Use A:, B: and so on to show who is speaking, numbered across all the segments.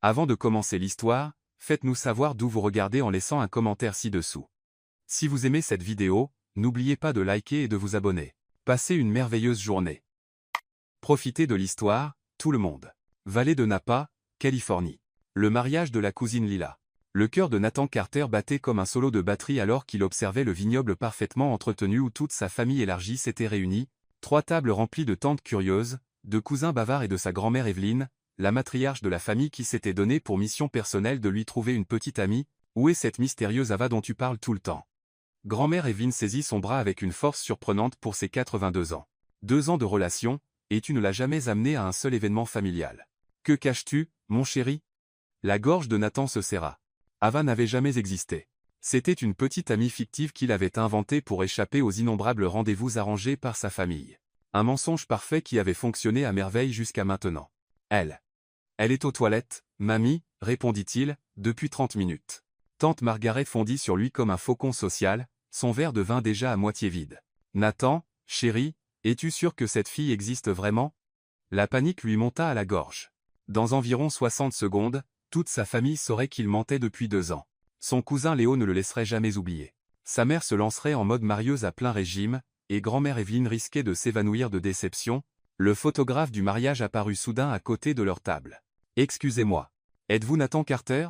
A: Avant de commencer l'histoire, faites-nous savoir d'où vous regardez en laissant un commentaire ci-dessous. Si vous aimez cette vidéo, n'oubliez pas de liker et de vous abonner. Passez une merveilleuse journée. Profitez de l'histoire, tout le monde. Vallée de Napa, Californie. Le mariage de la cousine Lila. Le cœur de Nathan Carter battait comme un solo de batterie alors qu'il observait le vignoble parfaitement entretenu où toute sa famille élargie s'était réunie, 3 tables remplies de tantes curieuses, de cousins bavards et de sa grand-mère Evelyne, la matriarche de la famille qui s'était donnée pour mission personnelle de lui trouver une petite amie. Où est cette mystérieuse Ava dont tu parles tout le temps? Grand-mère Evelyne saisit son bras avec une force surprenante pour ses 82 ans. 2 ans de relation, et tu ne l'as jamais amené à un seul événement familial. Que caches-tu, mon chéri? La gorge de Nathan se serra. Ava n'avait jamais existé. C'était une petite amie fictive qu'il avait inventée pour échapper aux innombrables rendez-vous arrangés par sa famille. Un mensonge parfait qui avait fonctionné à merveille jusqu'à maintenant. Elle est aux toilettes, mamie, répondit-il, depuis 30 minutes. Tante Margaret fondit sur lui comme un faucon social, son verre de vin déjà à moitié vide. Nathan, chéri, es-tu sûr que cette fille existe vraiment? La panique lui monta à la gorge. Dans environ 60 secondes, toute sa famille saurait qu'il mentait depuis 2 ans. Son cousin Léo ne le laisserait jamais oublier. Sa mère se lancerait en mode marieuse à plein régime, et grand-mère Evelyne risquait de s'évanouir de déception. Le photographe du mariage apparut soudain à côté de leur table. « Excusez-moi. Êtes-vous Nathan Carter?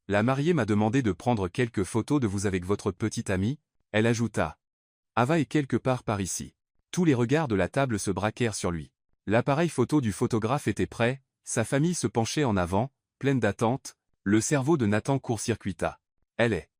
A: La mariée m'a demandé de prendre quelques photos de vous avec votre petite amie. » Elle ajouta. « Ava est quelque part par ici. » Tous les regards de la table se braquèrent sur lui. L'appareil photo du photographe était prêt, sa famille se penchait en avant, pleine d'attente, le cerveau de Nathan court-circuita. « Elle est. »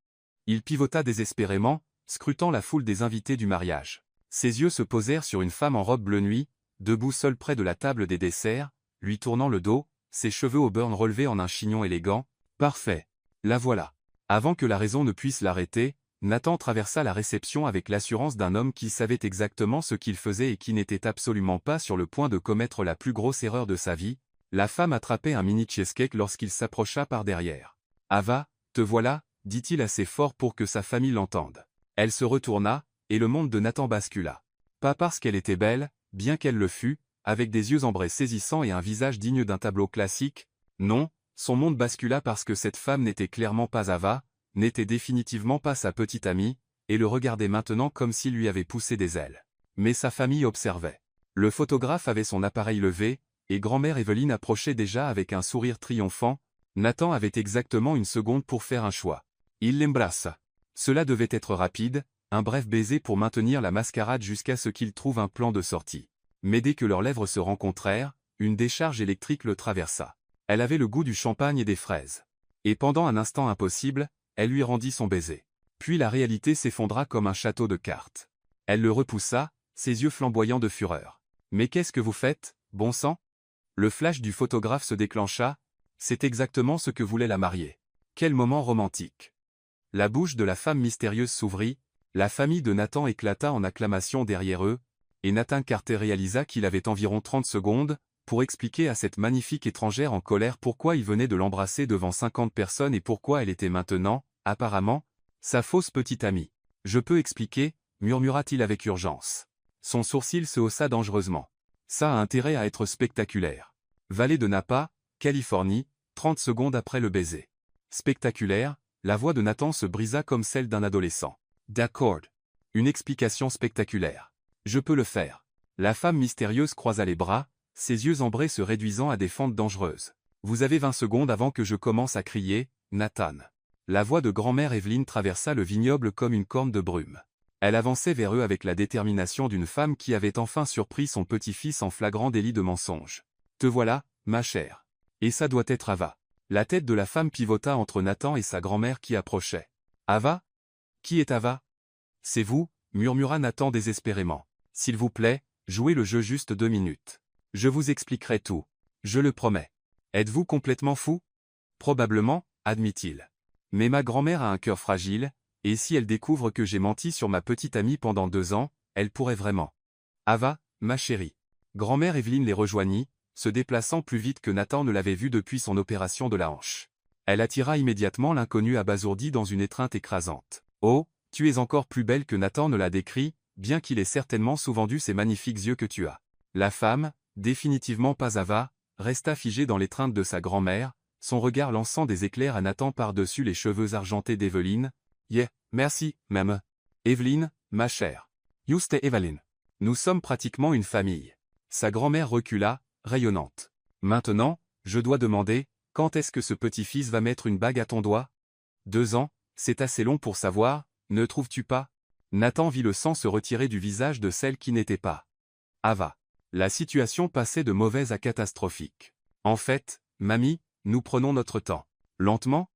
A: Il pivota désespérément, scrutant la foule des invités du mariage. Ses yeux se posèrent sur une femme en robe bleu nuit, debout seule près de la table des desserts, lui tournant le dos, ses cheveux au burn relevés en un chignon élégant. Parfait. La voilà. Avant que la raison ne puisse l'arrêter, Nathan traversa la réception avec l'assurance d'un homme qui savait exactement ce qu'il faisait et qui n'était absolument pas sur le point de commettre la plus grosse erreur de sa vie. La femme attrapait un mini cheesecake lorsqu'il s'approcha par derrière. « Ava, te voilà » dit-il assez fort pour que sa famille l'entende. Elle se retourna, et le monde de Nathan bascula. Pas parce qu'elle était belle, bien qu'elle le fût, avec des yeux ambrés saisissants et un visage digne d'un tableau classique. Non, son monde bascula parce que cette femme n'était clairement pas Ava, n'était définitivement pas sa petite amie, et le regardait maintenant comme s'il lui avait poussé des ailes. Mais sa famille observait. Le photographe avait son appareil levé, et grand-mère Evelyne approchait déjà avec un sourire triomphant. Nathan avait exactement une seconde pour faire un choix. Il l'embrassa. Cela devait être rapide, un bref baiser pour maintenir la mascarade jusqu'à ce qu'il trouve un plan de sortie. Mais dès que leurs lèvres se rencontrèrent, une décharge électrique le traversa. Elle avait le goût du champagne et des fraises. Et pendant un instant impossible, elle lui rendit son baiser. Puis la réalité s'effondra comme un château de cartes. Elle le repoussa, ses yeux flamboyants de fureur. « Mais qu'est-ce que vous faites, bon sang ?» Le flash du photographe se déclencha. C'est exactement ce que voulait la mariée. Quel moment romantique. La bouche de la femme mystérieuse s'ouvrit, la famille de Nathan éclata en acclamations derrière eux, et Nathan Carter réalisa qu'il avait environ 30 secondes pour expliquer à cette magnifique étrangère en colère pourquoi il venait de l'embrasser devant 50 personnes et pourquoi elle était maintenant, apparemment, sa fausse petite amie. « Je peux expliquer » murmura-t-il avec urgence. Son sourcil se haussa dangereusement. Ça a intérêt à être spectaculaire. Vallée de Napa, Californie, 30 secondes après le baiser. Spectaculaire, la voix de Nathan se brisa comme celle d'un adolescent. D'accord. Une explication spectaculaire. Je peux le faire. La femme mystérieuse croisa les bras, ses yeux ambrés se réduisant à des fentes dangereuses. Vous avez 20 secondes avant que je commence à crier, Nathan. La voix de grand-mère Evelyne traversa le vignoble comme une corne de brume. Elle avançait vers eux avec la détermination d'une femme qui avait enfin surpris son petit-fils en flagrant délit de mensonge. Te voilà, ma chère. Et ça doit être Ava. La tête de la femme pivota entre Nathan et sa grand-mère qui approchait. Ava? Qui est Ava? C'est vous, murmura Nathan désespérément. S'il vous plaît, jouez le jeu juste 2 minutes. Je vous expliquerai tout. Je le promets. Êtes-vous complètement fou? Probablement, admit-il. Mais ma grand-mère a un cœur fragile, et si elle découvre que j'ai menti sur ma petite amie pendant 2 ans, elle pourrait vraiment. Ava, ma chérie. Grand-mère Evelyne les rejoignit, se déplaçant plus vite que Nathan ne l'avait vu depuis son opération de la hanche. Elle attira immédiatement l'inconnu abasourdi dans une étreinte écrasante. Oh, tu es encore plus belle que Nathan ne l'a décrit, bien qu'il ait certainement sous-vendu ces magnifiques yeux que tu as. La femme, définitivement pas Ava, resta figée dans l'étreinte de sa grand-mère, son regard lançant des éclairs à Nathan par-dessus les cheveux argentés d'Evelyne. « Yeah, merci, maman. Evelyne, ma chère. Juste Evelyn. Nous sommes pratiquement une famille. » Sa grand-mère recula, rayonnante. « Maintenant, je dois demander, quand est-ce que ce petit-fils va mettre une bague à ton doigt? 2 ans, c'est assez long pour savoir, ne trouves-tu pas ?» Nathan vit le sang se retirer du visage de celle qui n'était pas Ava. La situation passait de mauvaise à catastrophique. « En fait, mamie, nous prenons notre temps. » Lentement,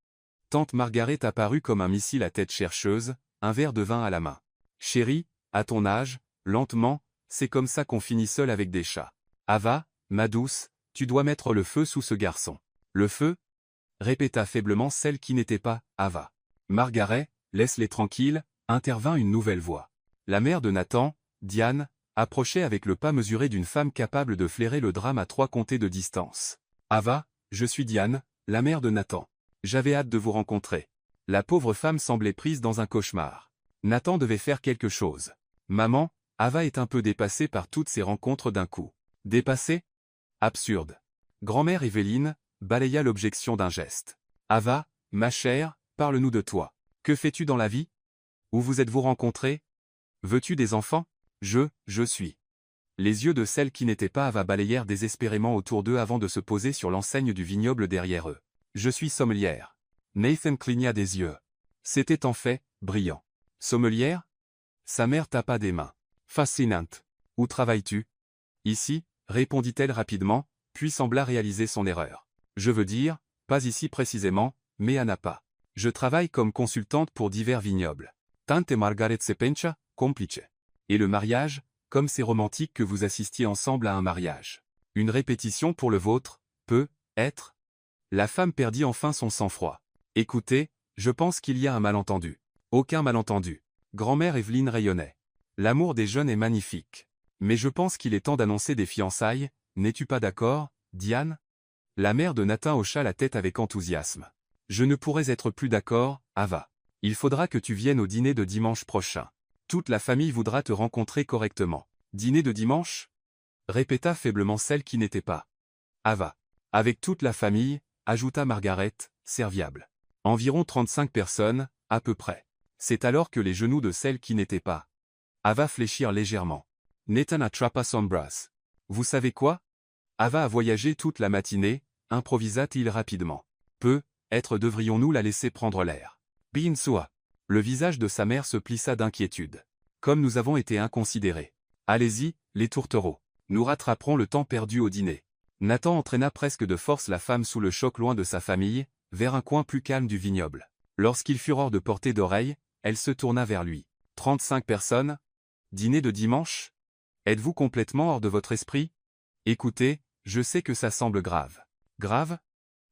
A: tante Margaret apparut comme un missile à tête chercheuse, un verre de vin à la main. « Chérie, à ton âge, lentement, c'est comme ça qu'on finit seul avec des chats. Ava, ma douce, tu dois mettre le feu sous ce garçon. » « Le feu ?» répéta faiblement celle qui n'était pas Ava. « Margaret, laisse-les tranquilles, » intervint une nouvelle voix. La mère de Nathan, Diane, approchait avec le pas mesuré d'une femme capable de flairer le drame à 3 comtés de distance. « Ava, je suis Diane, la mère de Nathan. J'avais hâte de vous rencontrer. » La pauvre femme semblait prise dans un cauchemar. Nathan devait faire quelque chose. « Maman, Ava est un peu dépassée par toutes ces rencontres d'un coup. » « Dépassée ? Absurde. » Grand-mère Evelyne balaya l'objection d'un geste. « Ava, ma chère, parle-nous de toi. Que fais-tu dans la vie? Où vous êtes-vous rencontrés? Veux-tu des enfants? Je suis. » Les yeux de celle qui n'était pas Ava balayèrent désespérément autour d'eux avant de se poser sur l'enseigne du vignoble derrière eux. « Je suis sommelière. » Nathan cligna des yeux. C'était en fait brillant. « Sommelière ?» Sa mère tapa des mains. « Fascinante. Où travailles-tu? » « Ici, » répondit-elle rapidement, puis sembla réaliser son erreur. « Je veux dire, pas ici précisément, mais à Napa. Je travaille comme consultante pour divers vignobles. Tante Margaret Sepencha, complice. Et le mariage, comme c'est romantique que vous assistiez ensemble à un mariage. Une répétition pour le vôtre, peut être. » La femme perdit enfin son sang-froid. « Écoutez, je pense qu'il y a un malentendu. » « Aucun malentendu. » Grand-mère Evelyne rayonnait. « L'amour des jeunes est magnifique. Mais je pense qu'il est temps d'annoncer des fiançailles, n'es-tu pas d'accord, Diane? » La mère de Nathan hocha la tête avec enthousiasme. « Je ne pourrais être plus d'accord, Ava. Il faudra que tu viennes au dîner de dimanche prochain. Toute la famille voudra te rencontrer correctement. »« Dîner de dimanche ?» répéta faiblement celle qui n'était pas Ava. « Avec toute la famille, » ajouta Margaret, serviable. « Environ 35 personnes, à peu près. » C'est alors que les genoux de celle qui n'était pas Ava fléchirent légèrement. Nathan attrapa son bras. « Vous savez quoi? Ava a voyagé toute la matinée, » improvisa-t-il rapidement. « Peut-être devrions-nous la laisser prendre l'air. » Bien soit. Le visage de sa mère se plissa d'inquiétude. « Comme nous avons été inconsidérés. Allez-y, les tourtereaux. Nous rattraperons le temps perdu au dîner. » Nathan entraîna presque de force la femme sous le choc loin de sa famille, vers un coin plus calme du vignoble. Lorsqu'ils furent hors de portée d'oreille, elle se tourna vers lui. « 35 personnes? Dîner de dimanche? Êtes-vous complètement hors de votre esprit? Écoutez, je sais que ça semble grave. » « Grave ?»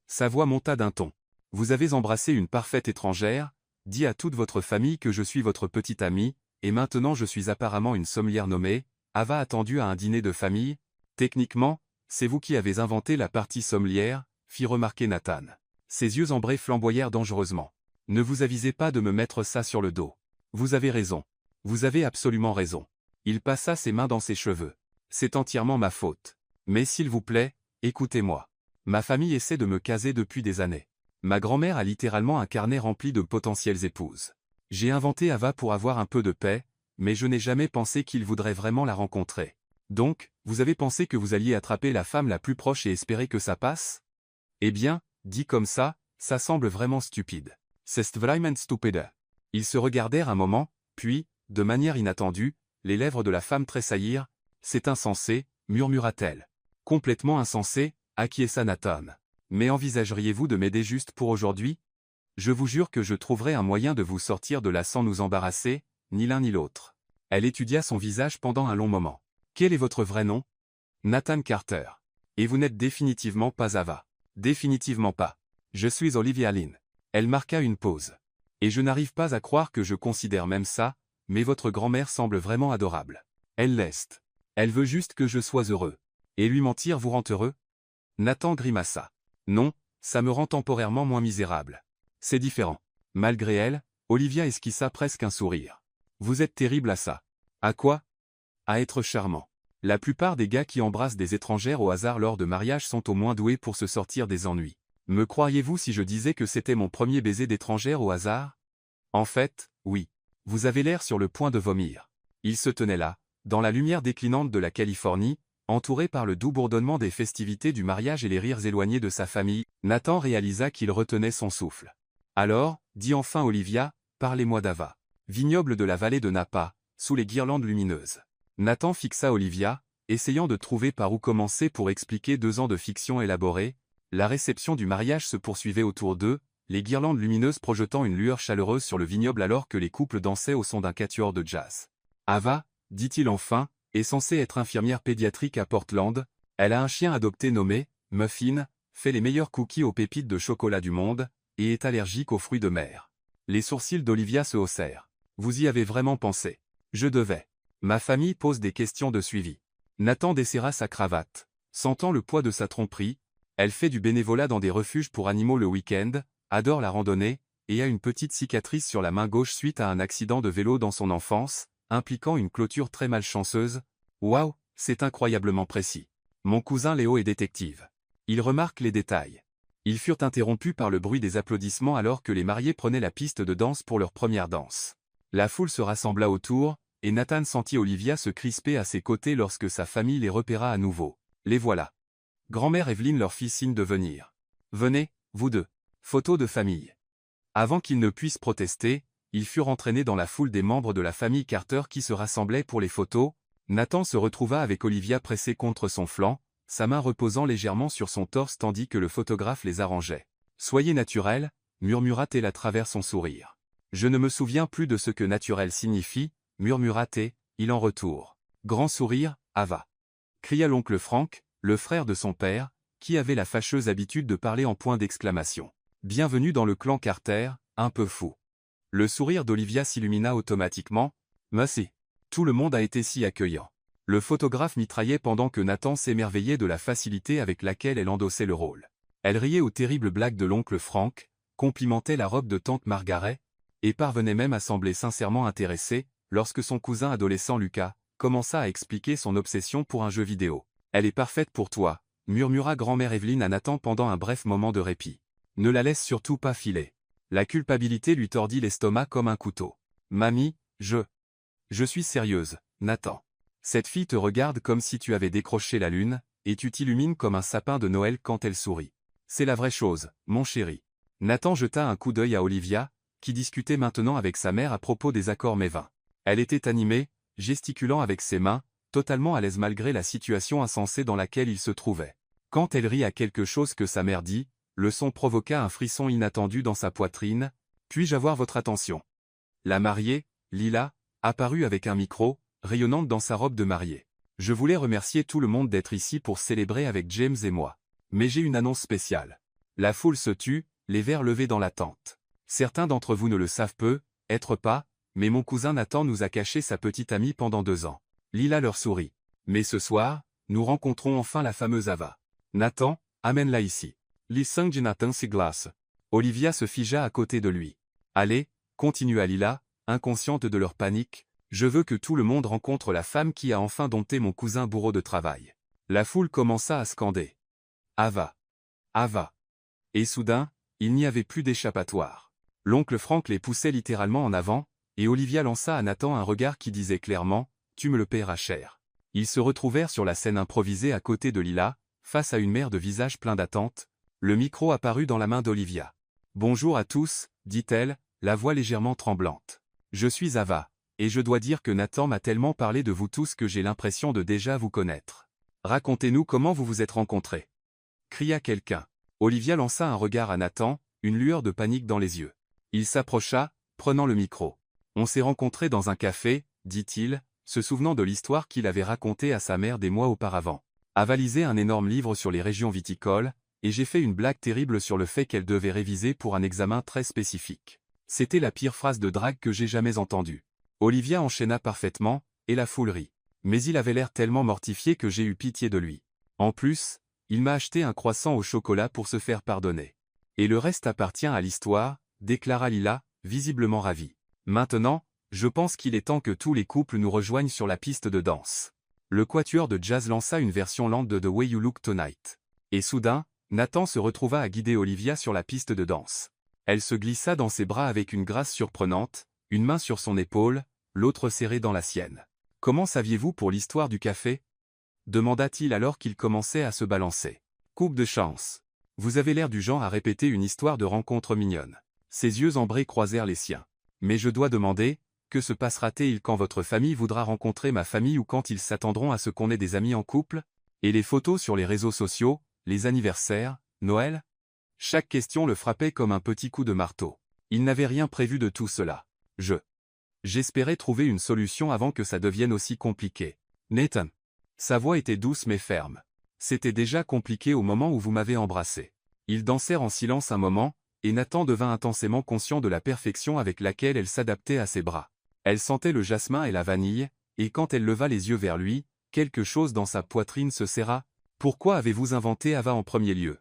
A: Sa voix monta d'un ton. « Vous avez embrassé une parfaite étrangère, dit à toute votre famille que je suis votre petite amie, et maintenant je suis apparemment une sommelière nommée, Ava attendue à un dîner de famille. Techniquement, c'est vous qui avez inventé la partie sommelière, » fit remarquer Nathan. Ses yeux ambrés flamboyèrent dangereusement. « Ne vous avisez pas de me mettre ça sur le dos. Vous avez raison. Vous avez absolument raison. » Il passa ses mains dans ses cheveux. « C'est entièrement ma faute. Mais s'il vous plaît, écoutez-moi. Ma famille essaie de me caser depuis des années. Ma grand-mère a littéralement un carnet rempli de potentielles épouses. J'ai inventé Ava pour avoir un peu de paix, mais je n'ai jamais pensé qu'il voudrait vraiment la rencontrer. Donc, vous avez pensé que vous alliez attraper la femme la plus proche et espérer que ça passe? Eh bien, dit comme ça semble vraiment stupide. C'est vraiment stupide. » Ils se regardèrent un moment, puis, de manière inattendue, les lèvres de la femme tressaillirent. « C'est insensé, » murmura-t-elle. « Complètement insensé, » acquiesça Nathan. « Mais envisageriez-vous de m'aider juste pour aujourd'hui? Je vous jure que je trouverai un moyen de vous sortir de là sans nous embarrasser, ni l'un ni l'autre. » Elle étudia son visage pendant un long moment. « Quel est votre vrai nom? » Nathan Carter. « Et vous n'êtes définitivement pas Ava. » Définitivement pas. Je suis Olivia Lynn. Elle marqua une pause. « Et je n'arrive pas à croire que je considère même ça, mais votre grand-mère semble vraiment adorable. Elle l'est. Elle veut juste que je sois heureux. Et lui mentir vous rend heureux? » Nathan grimaça. « Non, ça me rend temporairement moins misérable. C'est différent. » Malgré elle, Olivia esquissa presque un sourire. « Vous êtes terrible à ça. » À quoi? À être charmant. La plupart des gars qui embrassent des étrangères au hasard lors de mariage sont au moins doués pour se sortir des ennuis. Me croiriez-vous si je disais que c'était mon premier baiser d'étrangère au hasard? En fait, oui. Vous avez l'air sur le point de vomir. Il se tenait là, dans la lumière déclinante de la Californie, entouré par le doux bourdonnement des festivités du mariage et les rires éloignés de sa famille. Nathan réalisa qu'il retenait son souffle. Alors, dit enfin Olivia, parlez-moi d'Ava. Vignoble de la vallée de Napa, sous les guirlandes lumineuses. Nathan fixa Olivia, essayant de trouver par où commencer pour expliquer 2 ans de fiction élaborée. La réception du mariage se poursuivait autour d'eux, les guirlandes lumineuses projetant une lueur chaleureuse sur le vignoble alors que les couples dansaient au son d'un quatuor de jazz. Ava, dit-il enfin, est censée être infirmière pédiatrique à Portland. Elle a un chien adopté nommé Muffin, fait les meilleurs cookies aux pépites de chocolat du monde, et est allergique aux fruits de mer. Les sourcils d'Olivia se haussèrent. Vous y avez vraiment pensé? Je devais. Ma famille pose des questions de suivi. Nathan desserra sa cravate. Sentant le poids de sa tromperie, elle fait du bénévolat dans des refuges pour animaux le week-end, adore la randonnée, et a une petite cicatrice sur la main gauche suite à un accident de vélo dans son enfance, impliquant une clôture très malchanceuse. Waouh, c'est incroyablement précis. Mon cousin Léo est détective. Il remarque les détails. Ils furent interrompus par le bruit des applaudissements alors que les mariés prenaient la piste de danse pour leur première danse. La foule se rassembla autour, et Nathan sentit Olivia se crisper à ses côtés lorsque sa famille les repéra à nouveau. Les voilà. Grand-mère Evelyne leur fit signe de venir. Venez, vous deux. Photo de famille. Avant qu'ils ne puissent protester, ils furent entraînés dans la foule des membres de la famille Carter qui se rassemblaient pour les photos. Nathan se retrouva avec Olivia pressée contre son flanc, sa main reposant légèrement sur son torse tandis que le photographe les arrangeait. Soyez naturel, murmura-t-elle à travers son sourire. Je ne me souviens plus de ce que naturel signifie, murmura-t-il en retour. Grand sourire, Ava. Cria l'oncle Frank, le frère de son père, qui avait la fâcheuse habitude de parler en point d'exclamation. Bienvenue dans le clan Carter, un peu fou. Le sourire d'Olivia s'illumina automatiquement. Merci. Tout le monde a été si accueillant. Le photographe mitraillait pendant que Nathan s'émerveillait de la facilité avec laquelle elle endossait le rôle. Elle riait aux terribles blagues de l'oncle Frank, complimentait la robe de tante Margaret, et parvenait même à sembler sincèrement intéressée, lorsque son cousin adolescent Lucas commença à expliquer son obsession pour un jeu vidéo. Elle est parfaite pour toi, murmura grand-mère Evelyne à Nathan pendant un bref moment de répit. Ne la laisse surtout pas filer. La culpabilité lui tordit l'estomac comme un couteau. Mamie, je suis sérieuse, Nathan. Cette fille te regarde comme si tu avais décroché la lune, et tu t'illumines comme un sapin de Noël quand elle sourit. C'est la vraie chose, mon chéri. Nathan jeta un coup d'œil à Olivia, qui discutait maintenant avec sa mère à propos des accords mévins. Elle était animée, gesticulant avec ses mains, totalement à l'aise malgré la situation insensée dans laquelle il se trouvait. Quand elle rit à quelque chose que sa mère dit, le son provoqua un frisson inattendu dans sa poitrine. Puis-je avoir votre attention? La mariée, Lila, apparut avec un micro, rayonnante dans sa robe de mariée. Je voulais remercier tout le monde d'être ici pour célébrer avec James et moi. Mais j'ai une annonce spéciale. La foule se tut, les verres levés dans l'attente. Certains d'entre vous ne le savent peut-être pas, mais mon cousin Nathan nous a caché sa petite amie pendant 2 ans. Lila leur sourit. Mais ce soir, nous rencontrons enfin la fameuse Ava. Nathan, amène-la ici. Listen Jonathan Siglas. Olivia se figea à côté de lui. Allez, continua Lila, inconsciente de leur panique, je veux que tout le monde rencontre la femme qui a enfin dompté mon cousin bourreau de travail. La foule commença à scander. Ava. Ava. Et soudain, il n'y avait plus d'échappatoire. L'oncle Frank les poussait littéralement en avant, et Olivia lança à Nathan un regard qui disait clairement, tu me le paieras cher. Ils se retrouvèrent sur la scène improvisée à côté de Lila, face à une mère de visage plein d'attente. Le micro apparut dans la main d'Olivia. Bonjour à tous, dit-elle, la voix légèrement tremblante. Je suis Ava, et je dois dire que Nathan m'a tellement parlé de vous tous que j'ai l'impression de déjà vous connaître. Racontez-nous comment vous vous êtes rencontrés. Cria quelqu'un. Olivia lança un regard à Nathan, une lueur de panique dans les yeux. Il s'approcha, prenant le micro. On s'est rencontrés dans un café, dit-il, se souvenant de l'histoire qu'il avait racontée à sa mère des mois auparavant. Avalisé un énorme livre sur les régions viticoles, et j'ai fait une blague terrible sur le fait qu'elle devait réviser pour un examen très spécifique. C'était la pire phrase de drague que j'ai jamais entendue. Olivia enchaîna parfaitement, et la foule rit. Mais il avait l'air tellement mortifié que j'ai eu pitié de lui. En plus, il m'a acheté un croissant au chocolat pour se faire pardonner. Et le reste appartient à l'histoire, déclara Lila, visiblement ravie. Maintenant, je pense qu'il est temps que tous les couples nous rejoignent sur la piste de danse. Le quatuor de jazz lança une version lente de The Way You Look Tonight. Et soudain, Nathan se retrouva à guider Olivia sur la piste de danse. Elle se glissa dans ses bras avec une grâce surprenante, une main sur son épaule, l'autre serrée dans la sienne. « Comment saviez-vous pour l'histoire du café » demanda-t-il alors qu'il commençait à se balancer. « Coupe de chance. Vous avez l'air du genre à répéter une histoire de rencontre mignonne. » Ses yeux ambrés croisèrent les siens. « Mais je dois demander, que se passera-t-il quand votre famille voudra rencontrer ma famille ou quand ils s'attendront à ce qu'on ait des amis en couple? Et les photos sur les réseaux sociaux, les anniversaires, Noël ?» Chaque question le frappait comme un petit coup de marteau. Il n'avait rien prévu de tout cela. J'espérais trouver une solution avant que ça devienne aussi compliqué. Nathan. Sa voix était douce mais ferme. C'était déjà compliqué au moment où vous m'avez embrassé. Ils dansèrent en silence un moment, et Nathan devint intensément conscient de la perfection avec laquelle elle s'adaptait à ses bras. Elle sentait le jasmin et la vanille, et quand elle leva les yeux vers lui, quelque chose dans sa poitrine se serra. « Pourquoi avez-vous inventé Ava en premier lieu »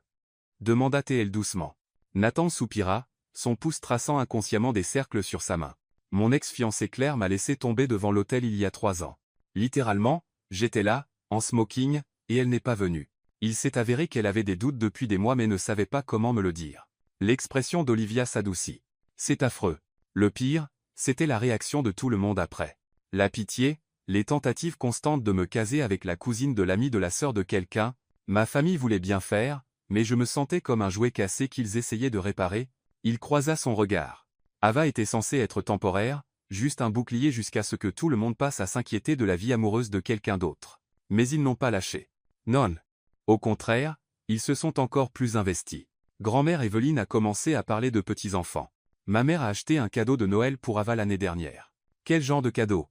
A: demanda-t-elle doucement. Nathan soupira, son pouce traçant inconsciemment des cercles sur sa main. « Mon ex-fiancée Claire m'a laissé tomber devant l'hôtel il y a 3 ans. Littéralement, j'étais là, en smoking, et elle n'est pas venue. Il s'est avéré qu'elle avait des doutes depuis des mois mais ne savait pas comment me le dire. » L'expression d'Olivia s'adoucit. « C'est affreux. Le pire, c'était la réaction de tout le monde après. La pitié, les tentatives constantes de me caser avec la cousine de l'ami de la sœur de quelqu'un, ma famille voulait bien faire, mais je me sentais comme un jouet cassé qu'ils essayaient de réparer. » Il croisa son regard. Ava était censée être temporaire, juste un bouclier jusqu'à ce que tout le monde passe à s'inquiéter de la vie amoureuse de quelqu'un d'autre. Mais ils n'ont pas lâché. Non. Au contraire, ils se sont encore plus investis. Grand-mère Evelyne a commencé à parler de petits-enfants. Ma mère a acheté un cadeau de Noël pour Ava l'année dernière. Quel genre de cadeau?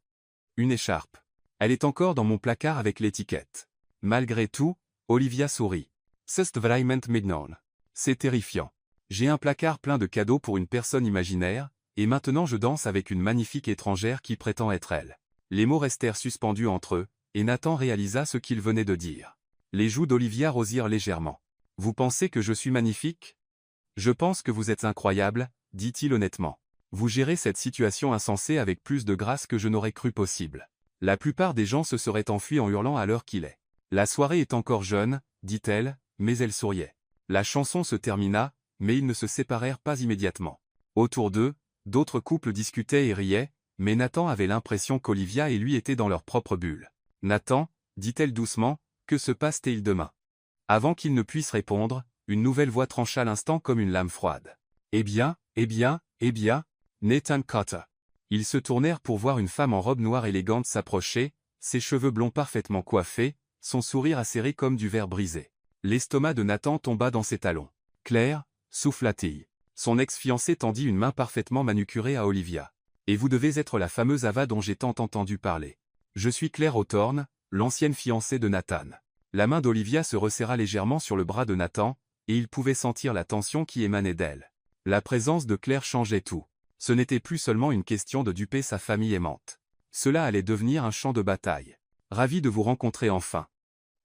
A: Une écharpe. Elle est encore dans mon placard avec l'étiquette. Malgré tout, Olivia sourit. C'est vraiment mignon. C'est terrifiant. J'ai un placard plein de cadeaux pour une personne imaginaire, et maintenant je danse avec une magnifique étrangère qui prétend être elle. Les mots restèrent suspendus entre eux, et Nathan réalisa ce qu'il venait de dire. Les joues d'Olivia rosirent légèrement. « Vous pensez que je suis magnifique? Je pense que vous êtes incroyable, dit-il honnêtement. Vous gérez cette situation insensée avec plus de grâce que je n'aurais cru possible. La plupart des gens se seraient enfuis en hurlant à l'heure qu'il est. La soirée est encore jeune, dit-elle, mais elle souriait. La chanson se termina, mais ils ne se séparèrent pas immédiatement. Autour d'eux, d'autres couples discutaient et riaient, mais Nathan avait l'impression qu'Olivia et lui étaient dans leur propre bulle. « Nathan, dit-elle doucement, que se passe-t-il demain » Avant qu'il ne puisse répondre, une nouvelle voix trancha l'instant comme une lame froide. « Eh bien, Nathan Carter. » Ils se tournèrent pour voir une femme en robe noire élégante s'approcher, ses cheveux blonds parfaitement coiffés, son sourire acéré comme du verre brisé. L'estomac de Nathan tomba dans ses talons. « Claire » souffla-t-il. Son ex-fiancé tendit une main parfaitement manucurée à Olivia. « Et vous devez être la fameuse Ava dont j'ai tant entendu parler. Je suis Claire Hawthorne, l'ancienne fiancée de Nathan. » La main d'Olivia se resserra légèrement sur le bras de Nathan, et il pouvait sentir la tension qui émanait d'elle. La présence de Claire changeait tout. Ce n'était plus seulement une question de duper sa famille aimante. Cela allait devenir un champ de bataille. « Ravi de vous rencontrer enfin. »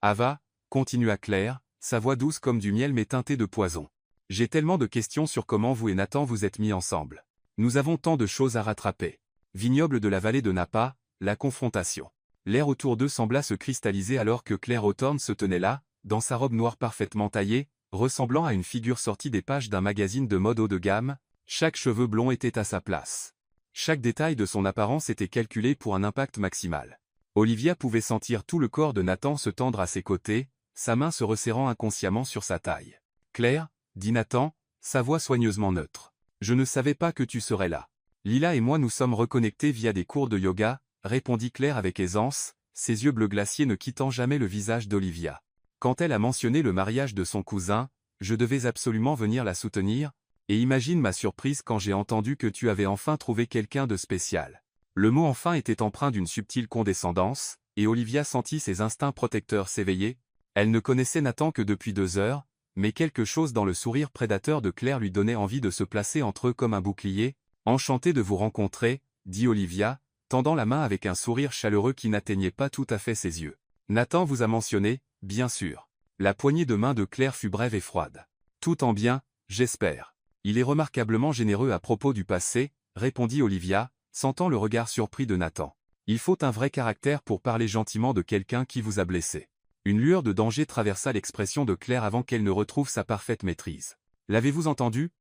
A: Ava, continua Claire, sa voix douce comme du miel mais teintée de poison. J'ai tellement de questions sur comment vous et Nathan vous êtes mis ensemble. Nous avons tant de choses à rattraper. Vignoble de la vallée de Napa, la confrontation. L'air autour d'eux sembla se cristalliser alors que Claire Hawthorne se tenait là, dans sa robe noire parfaitement taillée, ressemblant à une figure sortie des pages d'un magazine de mode haut de gamme. Chaque cheveu blond était à sa place. Chaque détail de son apparence était calculé pour un impact maximal. Olivia pouvait sentir tout le corps de Nathan se tendre à ses côtés, sa main se resserrant inconsciemment sur sa taille. « Claire » dit Nathan, sa voix soigneusement neutre. « Je ne savais pas que tu serais là. Lila et moi nous sommes reconnectés via des cours de yoga, » répondit Claire avec aisance, ses yeux bleus glaciers ne quittant jamais le visage d'Olivia. Quand elle a mentionné le mariage de son cousin, je devais absolument venir la soutenir, et imagine ma surprise quand j'ai entendu que tu avais enfin trouvé quelqu'un de spécial. Le mot enfin était empreint d'une subtile condescendance, et Olivia sentit ses instincts protecteurs s'éveiller. Elle ne connaissait Nathan que depuis 2 heures, mais quelque chose dans le sourire prédateur de Claire lui donnait envie de se placer entre eux comme un bouclier. « Enchantée de vous rencontrer, » dit Olivia, tendant la main avec un sourire chaleureux qui n'atteignait pas tout à fait ses yeux. « Nathan vous a mentionné, bien sûr. » La poignée de main de Claire fut brève et froide. « Tout en bien, j'espère. Il est remarquablement généreux à propos du passé, » répondit Olivia, sentant le regard surpris de Nathan. « Il faut un vrai caractère pour parler gentiment de quelqu'un qui vous a blessé. Une lueur de danger traversa l'expression de Claire avant qu'elle ne retrouve sa parfaite maîtrise. L'avez-vous entendu?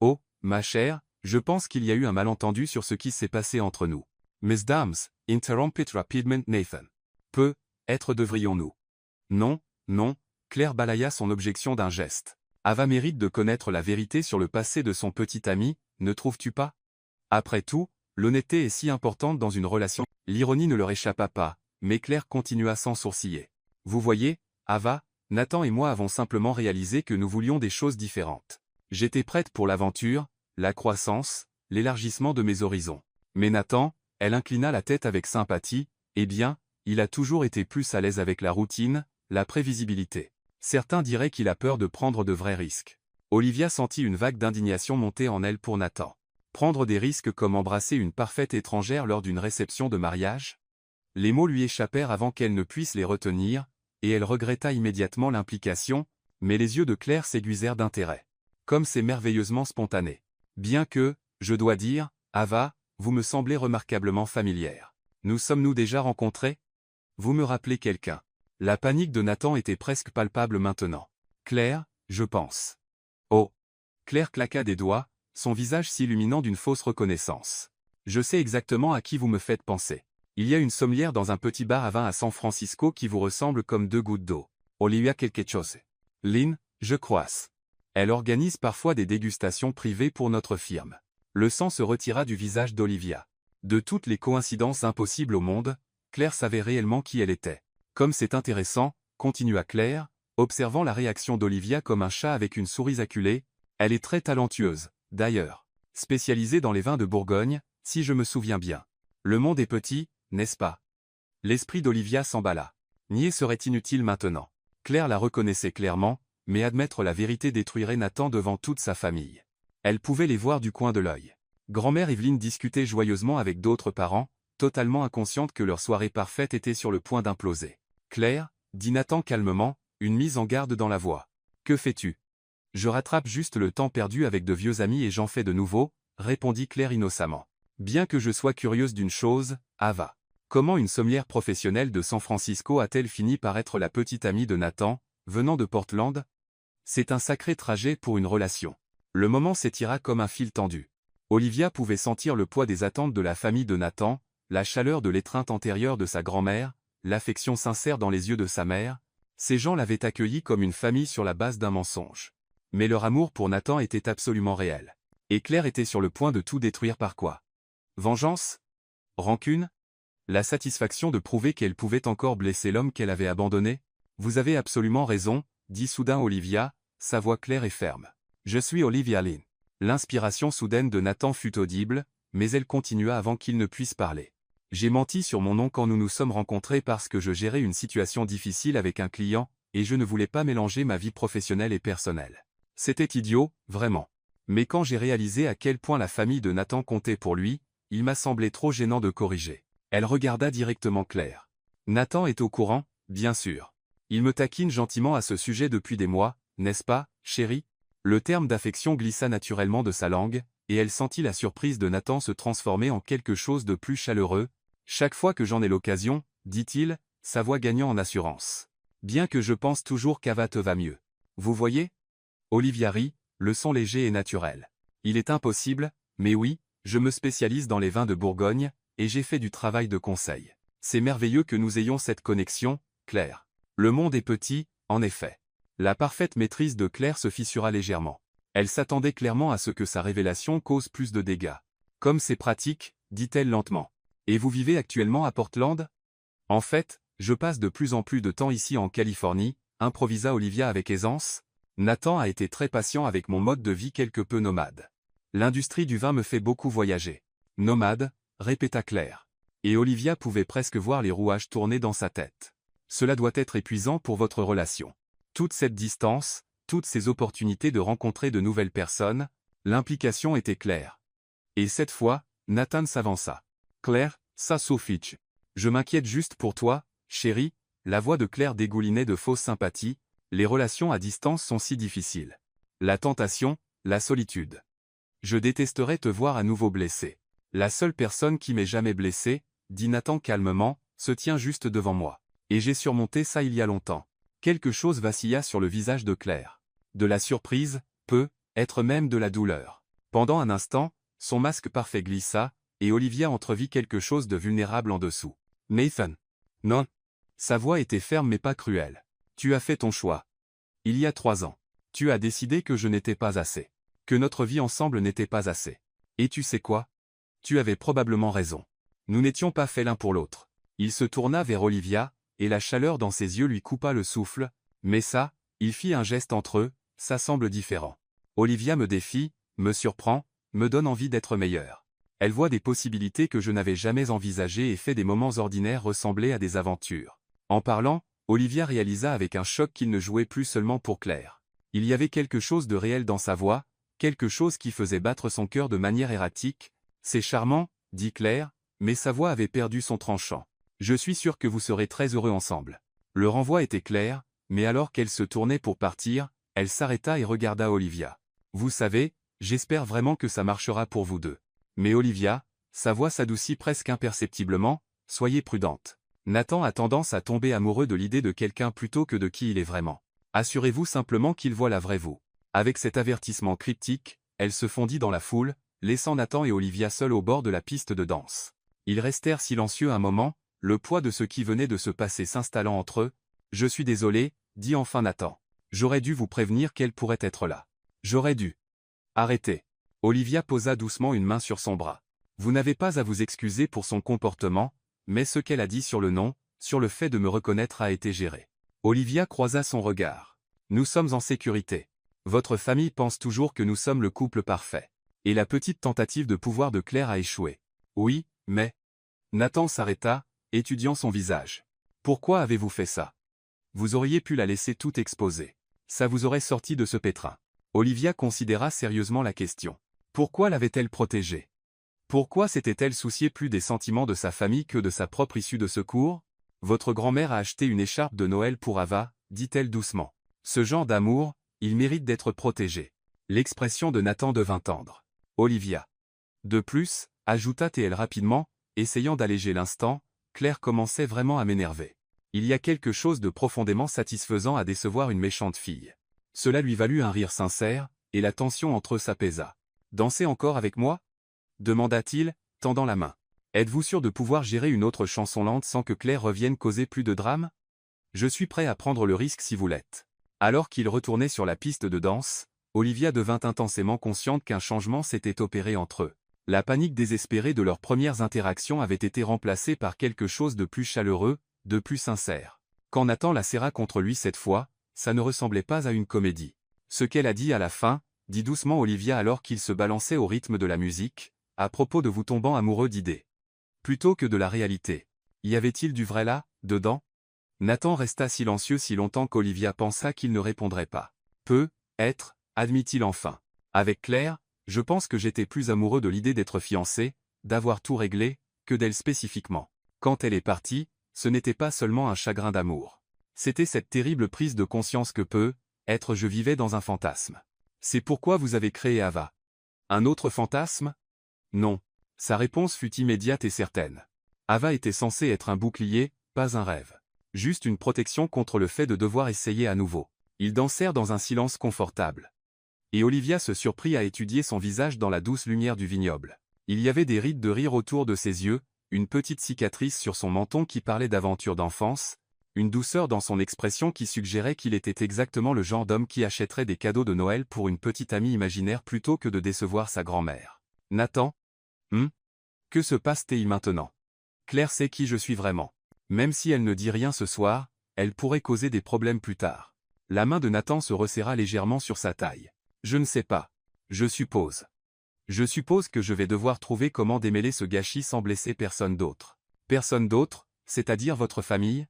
A: Oh, ma chère, je pense qu'il y a eu un malentendu sur ce qui s'est passé entre nous. Mesdames, interrompit rapidement Nathan. Peut-être devrions-nous. Non, non, Claire balaya son objection d'un geste. Ava mérite de connaître la vérité sur le passé de son petit ami, ne trouves-tu pas? Après tout, l'honnêteté est si importante dans une relation. L'ironie ne leur échappa pas, mais Claire continua sans sourciller. Vous voyez, Ava, Nathan et moi avons simplement réalisé que nous voulions des choses différentes. J'étais prête pour l'aventure, la croissance, l'élargissement de mes horizons. Mais Nathan, elle inclina la tête avec sympathie, eh bien, il a toujours été plus à l'aise avec la routine, la prévisibilité. Certains diraient qu'il a peur de prendre de vrais risques. Olivia sentit une vague d'indignation monter en elle pour Nathan. Prendre des risques comme embrasser une parfaite étrangère lors d'une réception de mariage? Les mots lui échappèrent avant qu'elle ne puisse les retenir, et elle regretta immédiatement l'implication, mais les yeux de Claire s'aiguisèrent d'intérêt. Comme c'est merveilleusement spontané. Bien que, je dois dire, Ava, vous me semblez remarquablement familière. Nous sommes-nous déjà rencontrés? Vous me rappelez quelqu'un. La panique de Nathan était presque palpable maintenant. Claire, je pense. Oh! Claire claqua des doigts, son visage s'illuminant d'une fausse reconnaissance. Je sais exactement à qui vous me faites penser. Il y a une sommelière dans un petit bar à vin à San Francisco qui vous ressemble comme deux gouttes d'eau. Olivia quelque chose. Lynn, je crois. Elle organise parfois des dégustations privées pour notre firme. Le sang se retira du visage d'Olivia. De toutes les coïncidences impossibles au monde, Claire savait réellement qui elle était. Comme c'est intéressant, continua Claire, observant la réaction d'Olivia comme un chat avec une souris acculée, elle est très talentueuse, d'ailleurs. Spécialisée dans les vins de Bourgogne, si je me souviens bien. Le monde est petit, n'est-ce pas? L'esprit d'Olivia s'emballa. Nier serait inutile maintenant. Claire la reconnaissait clairement, mais admettre la vérité détruirait Nathan devant toute sa famille. Elle pouvait les voir du coin de l'œil. Grand-mère Evelyne discutait joyeusement avec d'autres parents, totalement inconsciente que leur soirée parfaite était sur le point d'imploser. Claire, dit Nathan calmement, une mise en garde dans la voix. Que fais-tu? Je rattrape juste le temps perdu avec de vieux amis et j'en fais de nouveaux, répondit Claire innocemment. Bien que je sois curieuse d'une chose, Ava. Comment une sommelière professionnelle de San Francisco a-t-elle fini par être la petite amie de Nathan, venant de Portland? C'est un sacré trajet pour une relation. Le moment s'étira comme un fil tendu. Olivia pouvait sentir le poids des attentes de la famille de Nathan, la chaleur de l'étreinte antérieure de sa grand-mère, l'affection sincère dans les yeux de sa mère. Ces gens l'avaient accueilli comme une famille sur la base d'un mensonge. Mais leur amour pour Nathan était absolument réel. Et Claire était sur le point de tout détruire par quoi? Vengeance? Rancune? La satisfaction de prouver qu'elle pouvait encore blesser l'homme qu'elle avait abandonné? Vous avez absolument raison, dit soudain Olivia, sa voix claire et ferme. Je suis Olivia Lynn. L'inspiration soudaine de Nathan fut audible, mais elle continua avant qu'il ne puisse parler. J'ai menti sur mon nom quand nous nous sommes rencontrés parce que je gérais une situation difficile avec un client, et je ne voulais pas mélanger ma vie professionnelle et personnelle. C'était idiot, vraiment. Mais quand j'ai réalisé à quel point la famille de Nathan comptait pour lui, il m'a semblé trop gênant de corriger. Elle regarda directement Claire. Nathan est au courant, bien sûr. Il me taquine gentiment à ce sujet depuis des mois, n'est-ce pas, chérie? Le terme d'affection glissa naturellement de sa langue, et elle sentit la surprise de Nathan se transformer en quelque chose de plus chaleureux. Chaque fois que j'en ai l'occasion, dit-il, sa voix gagnant en assurance. Bien que je pense toujours qu'Ava te va mieux. Vous voyez? Olivia rit, le son léger et naturel. Il est impossible, mais oui, je me spécialise dans les vins de Bourgogne, et j'ai fait du travail de conseil. C'est merveilleux que nous ayons cette connexion, Claire. Le monde est petit, en effet. La parfaite maîtrise de Claire se fissura légèrement. Elle s'attendait clairement à ce que sa révélation cause plus de dégâts. Comme c'est pratique, dit-elle lentement. Et vous vivez actuellement à Portland? En fait, je passe de plus en plus de temps ici en Californie, improvisa Olivia avec aisance. Nathan a été très patient avec mon mode de vie quelque peu nomade. L'industrie du vin me fait beaucoup voyager. Nomade, répéta Claire. Et Olivia pouvait presque voir les rouages tourner dans sa tête. Cela doit être épuisant pour votre relation. Toute cette distance, toutes ces opportunités de rencontrer de nouvelles personnes, l'implication était claire. Et cette fois, Nathan s'avança. Claire, ça suffit. Je m'inquiète juste pour toi, chérie, la voix de Claire dégoulinait de fausse sympathie, les relations à distance sont si difficiles. La tentation, la solitude. Je détesterais te voir à nouveau blessé. La seule personne qui m'ait jamais blessé, dit Nathan calmement, se tient juste devant moi. Et j'ai surmonté ça il y a longtemps. Quelque chose vacilla sur le visage de Claire. De la surprise, être même de la douleur. Pendant un instant, son masque parfait glissa, et Olivia entrevit quelque chose de vulnérable en dessous. Nathan. Non. Sa voix était ferme mais pas cruelle. Tu as fait ton choix. Il y a 3 ans. Tu as décidé que je n'étais pas assez. Que notre vie ensemble n'était pas assez. Et tu sais quoi? Tu avais probablement raison. Nous n'étions pas faits l'un pour l'autre. Il se tourna vers Olivia, et la chaleur dans ses yeux lui coupa le souffle, mais ça, il fit un geste entre eux, ça semble différent. Olivia me défie, me surprend, me donne envie d'être meilleure. Elle voit des possibilités que je n'avais jamais envisagées et fait des moments ordinaires ressembler à des aventures. En parlant, Olivia réalisa avec un choc qu'il ne jouait plus seulement pour Claire. Il y avait quelque chose de réel dans sa voix, quelque chose qui faisait battre son cœur de manière erratique. C'est charmant, dit Claire, mais sa voix avait perdu son tranchant. Je suis sûr que vous serez très heureux ensemble. Le renvoi était clair, mais alors qu'elle se tournait pour partir, elle s'arrêta et regarda Olivia. Vous savez, j'espère vraiment que ça marchera pour vous deux. Mais Olivia, sa voix s'adoucit presque imperceptiblement, soyez prudente. Nathan a tendance à tomber amoureux de l'idée de quelqu'un plutôt que de qui il est vraiment. Assurez-vous simplement qu'il voit la vraie vous. Avec cet avertissement cryptique, elle se fondit dans la foule, laissant Nathan et Olivia seuls au bord de la piste de danse. Ils restèrent silencieux un moment, le poids de ce qui venait de se passer s'installant entre eux. « Je suis désolé, dit enfin Nathan. J'aurais dû vous prévenir qu'elle pourrait être là. J'aurais dû. Arrêtez. » Olivia posa doucement une main sur son bras. Vous n'avez pas à vous excuser pour son comportement, mais ce qu'elle a dit sur le nom, sur le fait de me reconnaître a été géré. Olivia croisa son regard. Nous sommes en sécurité. Votre famille pense toujours que nous sommes le couple parfait. Et la petite tentative de pouvoir de Claire a échoué. Oui, mais... Nathan s'arrêta, étudiant son visage. Pourquoi avez-vous fait ça? Vous auriez pu la laisser tout exposer. Ça vous aurait sorti de ce pétrin. Olivia considéra sérieusement la question. Pourquoi l'avait-elle protégée? Pourquoi s'était-elle souciée plus des sentiments de sa famille que de sa propre issue de secours? Votre grand-mère a acheté une écharpe de Noël pour Ava, dit-elle doucement. Ce genre d'amour, il mérite d'être protégé. L'expression de Nathan devint tendre. Olivia. De plus, ajouta-t-elle rapidement, essayant d'alléger l'instant, Claire commençait vraiment à m'énerver. Il y a quelque chose de profondément satisfaisant à décevoir une méchante fille. Cela lui valut un rire sincère, et la tension entre eux s'apaisa. Dansez encore avec moi? Demanda-t-il, tendant la main. Êtes-vous sûr de pouvoir gérer une autre chanson lente sans que Claire revienne causer plus de drame? Je suis prêt à prendre le risque si vous l'êtes. Alors qu'ils retournaient sur la piste de danse, Olivia devint intensément consciente qu'un changement s'était opéré entre eux. La panique désespérée de leurs premières interactions avait été remplacée par quelque chose de plus chaleureux, de plus sincère. Quand Nathan la serra contre lui cette fois, ça ne ressemblait pas à une comédie. Ce qu'elle a dit à la fin, dit doucement Olivia alors qu'il se balançait au rythme de la musique, à propos de vous tombant amoureux d'idées. Plutôt que de la réalité. Y avait-il du vrai là, dedans? Nathan resta silencieux si longtemps qu'Olivia pensa qu'il ne répondrait pas. Peut-être, admit-il enfin. Avec Claire, je pense que j'étais plus amoureux de l'idée d'être fiancé, d'avoir tout réglé, que d'elle spécifiquement. Quand elle est partie, ce n'était pas seulement un chagrin d'amour. C'était cette terrible prise de conscience que peut-être je vivais dans un fantasme. C'est pourquoi vous avez créé Ava. Un autre fantasme? Non. Sa réponse fut immédiate et certaine. Ava était censée être un bouclier, pas un rêve. Juste une protection contre le fait de devoir essayer à nouveau. Ils dansèrent dans un silence confortable. Et Olivia se surprit à étudier son visage dans la douce lumière du vignoble. Il y avait des rides de rire autour de ses yeux, une petite cicatrice sur son menton qui parlait d'aventures d'enfance, une douceur dans son expression qui suggérait qu'il était exactement le genre d'homme qui achèterait des cadeaux de Noël pour une petite amie imaginaire plutôt que de décevoir sa grand-mère. Nathan? Que se passe-t-il maintenant? Claire sait qui je suis vraiment. Même si elle ne dit rien ce soir, elle pourrait causer des problèmes plus tard. La main de Nathan se resserra légèrement sur sa taille. Je ne sais pas. Je suppose. Je suppose que je vais devoir trouver comment démêler ce gâchis sans blesser personne d'autre. Personne d'autre, c'est-à-dire votre famille?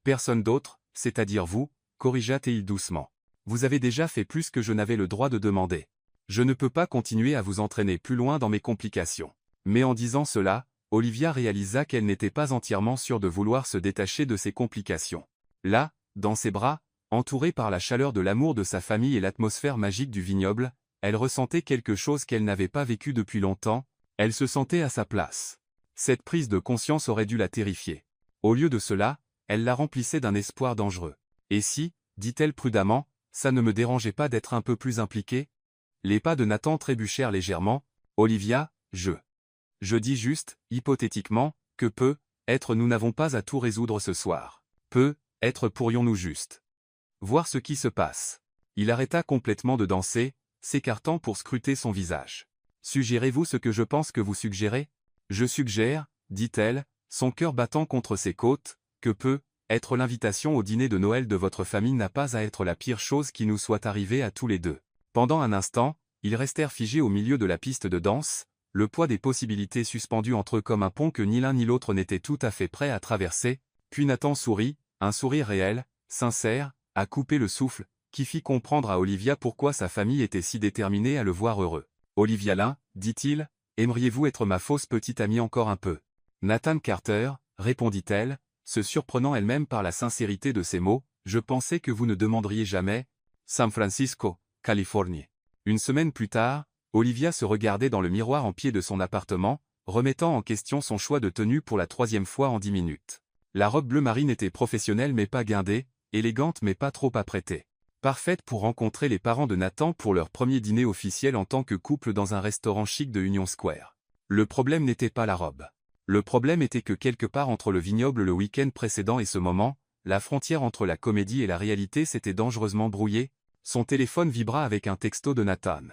A: Personne d'autre, c'est-à-dire vous, corrigea-t-il doucement. Vous avez déjà fait plus que je n'avais le droit de demander. Je ne peux pas continuer à vous entraîner plus loin dans mes complications. Mais en disant cela, Olivia réalisa qu'elle n'était pas entièrement sûre de vouloir se détacher de ses complications. Là, dans ses bras, entourée par la chaleur de l'amour de sa famille et l'atmosphère magique du vignoble, elle ressentait quelque chose qu'elle n'avait pas vécu depuis longtemps, elle se sentait à sa place. Cette prise de conscience aurait dû la terrifier. Au lieu de cela, elle la remplissait d'un espoir dangereux. Et si, dit-elle prudemment, ça ne me dérangeait pas d'être un peu plus impliquée? Les pas de Nathan trébuchèrent légèrement. Olivia, je dis juste, hypothétiquement, que peut-être nous n'avons pas à tout résoudre ce soir. Peut-être pourrions-nous juste voir ce qui se passe. Il arrêta complètement de danser, s'écartant pour scruter son visage. Suggérez-vous ce que je pense que vous suggérez? Je suggère, dit-elle, son cœur battant contre ses côtes, que peut-être l'invitation au dîner de Noël de votre famille n'a pas à être la pire chose qui nous soit arrivée à tous les deux. Pendant un instant, ils restèrent figés au milieu de la piste de danse, le poids des possibilités suspendu entre eux comme un pont que ni l'un ni l'autre n'était tout à fait prêt à traverser, puis Nathan sourit, un sourire réel, sincère, à couper le souffle, qui fit comprendre à Olivia pourquoi sa famille était si déterminée à le voir heureux. Olivia Lin, dit-il, aimeriez-vous être ma fausse petite amie encore un peu? Nathan Carter, répondit-elle, se surprenant elle-même par la sincérité de ses mots, je pensais que vous ne demanderiez jamais. San Francisco, Californie. Une semaine plus tard, Olivia se regardait dans le miroir en pied de son appartement, remettant en question son choix de tenue pour la 3e fois en 10 minutes. La robe bleu marine était professionnelle mais pas guindée, élégante mais pas trop apprêtée. Parfaite pour rencontrer les parents de Nathan pour leur premier dîner officiel en tant que couple dans un restaurant chic de Union Square. Le problème n'était pas la robe. Le problème était que quelque part entre le vignoble le week-end précédent et ce moment, la frontière entre la comédie et la réalité s'était dangereusement brouillée. Son téléphone vibra avec un texto de Nathan.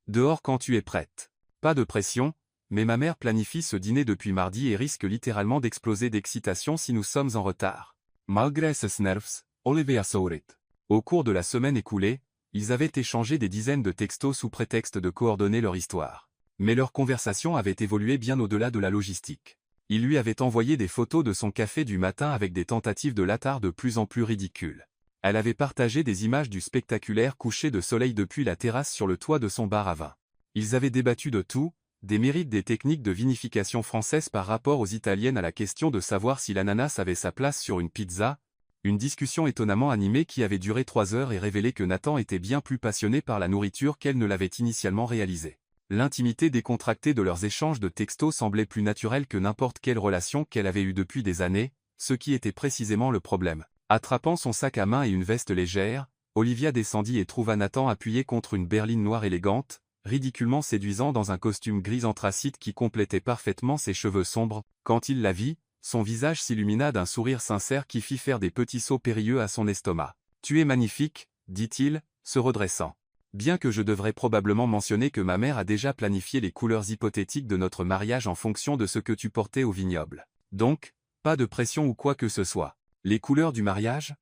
A: Dehors quand tu es prête. Pas de pression, mais ma mère planifie ce dîner depuis mardi et risque littéralement d'exploser d'excitation si nous sommes en retard. Malgré ses nerfs, Olivia sourit. Au cours de la semaine écoulée, ils avaient échangé des dizaines de textos sous prétexte de coordonner leur histoire. Mais leur conversation avait évolué bien au-delà de la logistique. Il lui avait envoyé des photos de son café du matin avec des tentatives de latar de plus en plus ridicules. Elle avait partagé des images du spectaculaire coucher de soleil depuis la terrasse sur le toit de son bar à vin. Ils avaient débattu de tout, des mérites des techniques de vinification françaises par rapport aux italiennes à la question de savoir si l'ananas avait sa place sur une pizza, une discussion étonnamment animée qui avait duré 3 heures et révélé que Nathan était bien plus passionné par la nourriture qu'elle ne l'avait initialement réalisé. L'intimité décontractée de leurs échanges de textos semblait plus naturelle que n'importe quelle relation qu'elle avait eue depuis des années, ce qui était précisément le problème. Attrapant son sac à main et une veste légère, Olivia descendit et trouva Nathan appuyé contre une berline noire élégante, ridiculement séduisant dans un costume gris anthracite qui complétait parfaitement ses cheveux sombres. Quand il la vit, son visage s'illumina d'un sourire sincère qui fit faire des petits sauts périlleux à son estomac. « Tu es magnifique, dit-il, se redressant. Bien que je devrais probablement mentionner que ma mère a déjà planifié les couleurs hypothétiques de notre mariage en fonction de ce que tu portais au vignoble. Donc, pas de pression ou quoi que ce soit. Les couleurs du mariage?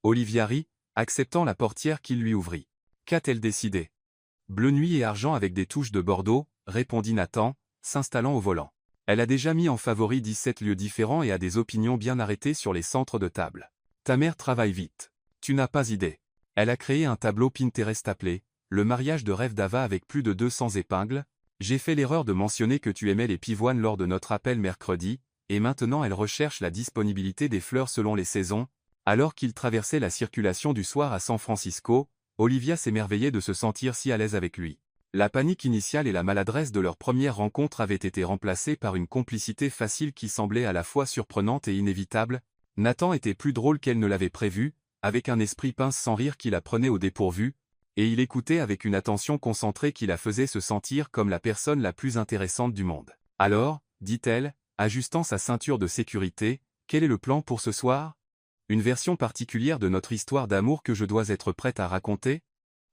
A: Olivia rit, acceptant la portière qu'il lui ouvrit. Qu'a-t-elle décidé? Bleu nuit et argent avec des touches de bordeaux, répondit Nathan, s'installant au volant. Elle a déjà mis en favori 17 lieux différents et a des opinions bien arrêtées sur les centres de table. Ta mère travaille vite. Tu n'as pas idée. Elle a créé un tableau Pinterest appelé « Le mariage de rêve d'Ava » avec plus de 200 épingles. J'ai fait l'erreur de mentionner que tu aimais les pivoines lors de notre appel mercredi, et maintenant elle recherche la disponibilité des fleurs selon les saisons. Alors qu'ils traversaient la circulation du soir à San Francisco, Olivia s'émerveillait de se sentir si à l'aise avec lui. La panique initiale et la maladresse de leur première rencontre avaient été remplacées par une complicité facile qui semblait à la fois surprenante et inévitable. Nathan était plus drôle qu'elle ne l'avait prévu, avec un esprit pince sans rire qui la prenait au dépourvu, et il écoutait avec une attention concentrée qui la faisait se sentir comme la personne la plus intéressante du monde. Alors, dit-elle, ajustant sa ceinture de sécurité, quel est le plan pour ce soir? Une version particulière de notre histoire d'amour que je dois être prête à raconter?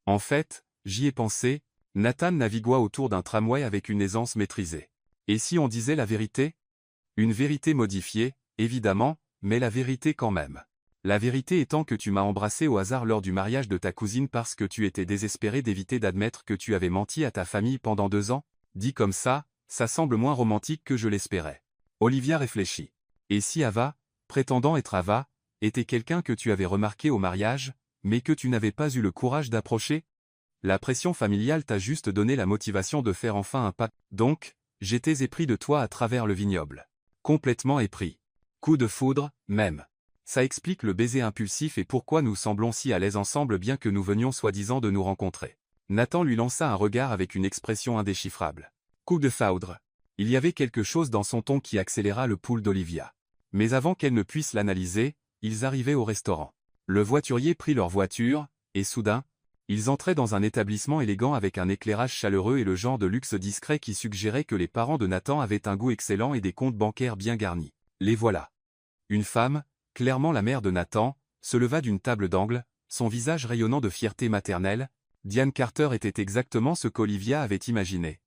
A: En fait, j'y ai pensé. Nathan navigua autour d'un tramway avec une aisance maîtrisée. Et si on disait la vérité? Une vérité modifiée, évidemment, mais la vérité quand même. La vérité étant que tu m'as embrassé au hasard lors du mariage de ta cousine parce que tu étais désespéré d'éviter d'admettre que tu avais menti à ta famille pendant 2 ans? Dit comme ça semble moins romantique que je l'espérais. Olivia réfléchit. Et si Ava, prétendant être Ava, était quelqu'un que tu avais remarqué au mariage, mais que tu n'avais pas eu le courage d'approcher? La pression familiale t'a juste donné la motivation de faire enfin un pas. Donc, j'étais épris de toi à travers le vignoble. Complètement épris. Coup de foudre, même. Ça explique le baiser impulsif et pourquoi nous semblons si à l'aise ensemble bien que nous venions soi-disant de nous rencontrer. Nathan lui lança un regard avec une expression indéchiffrable. Coup de foudre. Il y avait quelque chose dans son ton qui accéléra le pouls d'Olivia. Mais avant qu'elle ne puisse l'analyser, ils arrivaient au restaurant. Le voiturier prit leur voiture, et soudain, ils entraient dans un établissement élégant avec un éclairage chaleureux et le genre de luxe discret qui suggérait que les parents de Nathan avaient un goût excellent et des comptes bancaires bien garnis. Les voilà. Une femme, clairement la mère de Nathan, se leva d'une table d'angle, son visage rayonnant de fierté maternelle. Diane Carter était exactement ce qu'Olivia avait imaginé.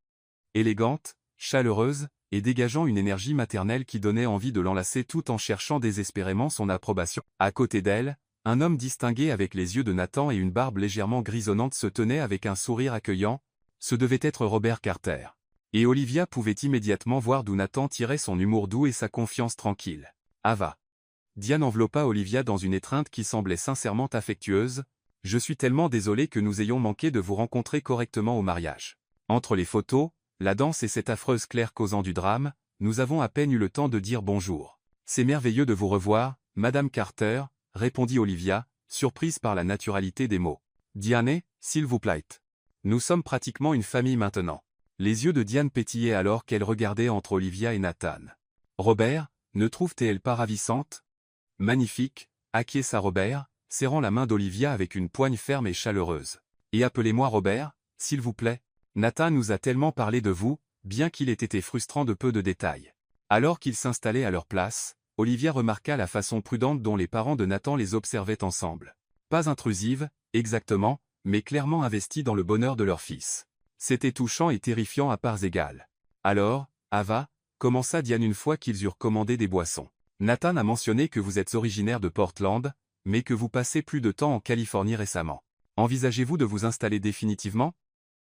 A: Élégante, chaleureuse, et dégageant une énergie maternelle qui donnait envie de l'enlacer tout en cherchant désespérément son approbation. À côté d'elle, un homme distingué avec les yeux de Nathan et une barbe légèrement grisonnante se tenait avec un sourire accueillant. Ce devait être Robert Carter. Et Olivia pouvait immédiatement voir d'où Nathan tirait son humour doux et sa confiance tranquille. Ava. Diane enveloppa Olivia dans une étreinte qui semblait sincèrement affectueuse. « Je suis tellement désolé que nous ayons manqué de vous rencontrer correctement au mariage. Entre les photos, la danse et cette affreuse Claire causant du drame, nous avons à peine eu le temps de dire bonjour. C'est merveilleux de vous revoir, Madame Carter, répondit Olivia, surprise par la naturalité des mots. Diane, s'il vous plaît. Nous sommes pratiquement une famille maintenant. Les yeux de Diane pétillaient alors qu'elle regardait entre Olivia et Nathan. Robert, ne trouve-t-elle pas ravissante? Magnifique, acquiesça Robert, serrant la main d'Olivia avec une poigne ferme et chaleureuse. Et appelez-moi Robert, s'il vous plaît. Nathan nous a tellement parlé de vous, bien qu'il ait été frustrant de peu de détails. Alors qu'ils s'installaient à leur place, Olivia remarqua la façon prudente dont les parents de Nathan les observaient ensemble. Pas intrusive, exactement, mais clairement investie dans le bonheur de leur fils. C'était touchant et terrifiant à parts égales. Alors, Ava, commença Diane une fois qu'ils eurent commandé des boissons. Nathan a mentionné que vous êtes originaire de Portland, mais que vous passez plus de temps en Californie récemment. Envisagez-vous de vous installer définitivement?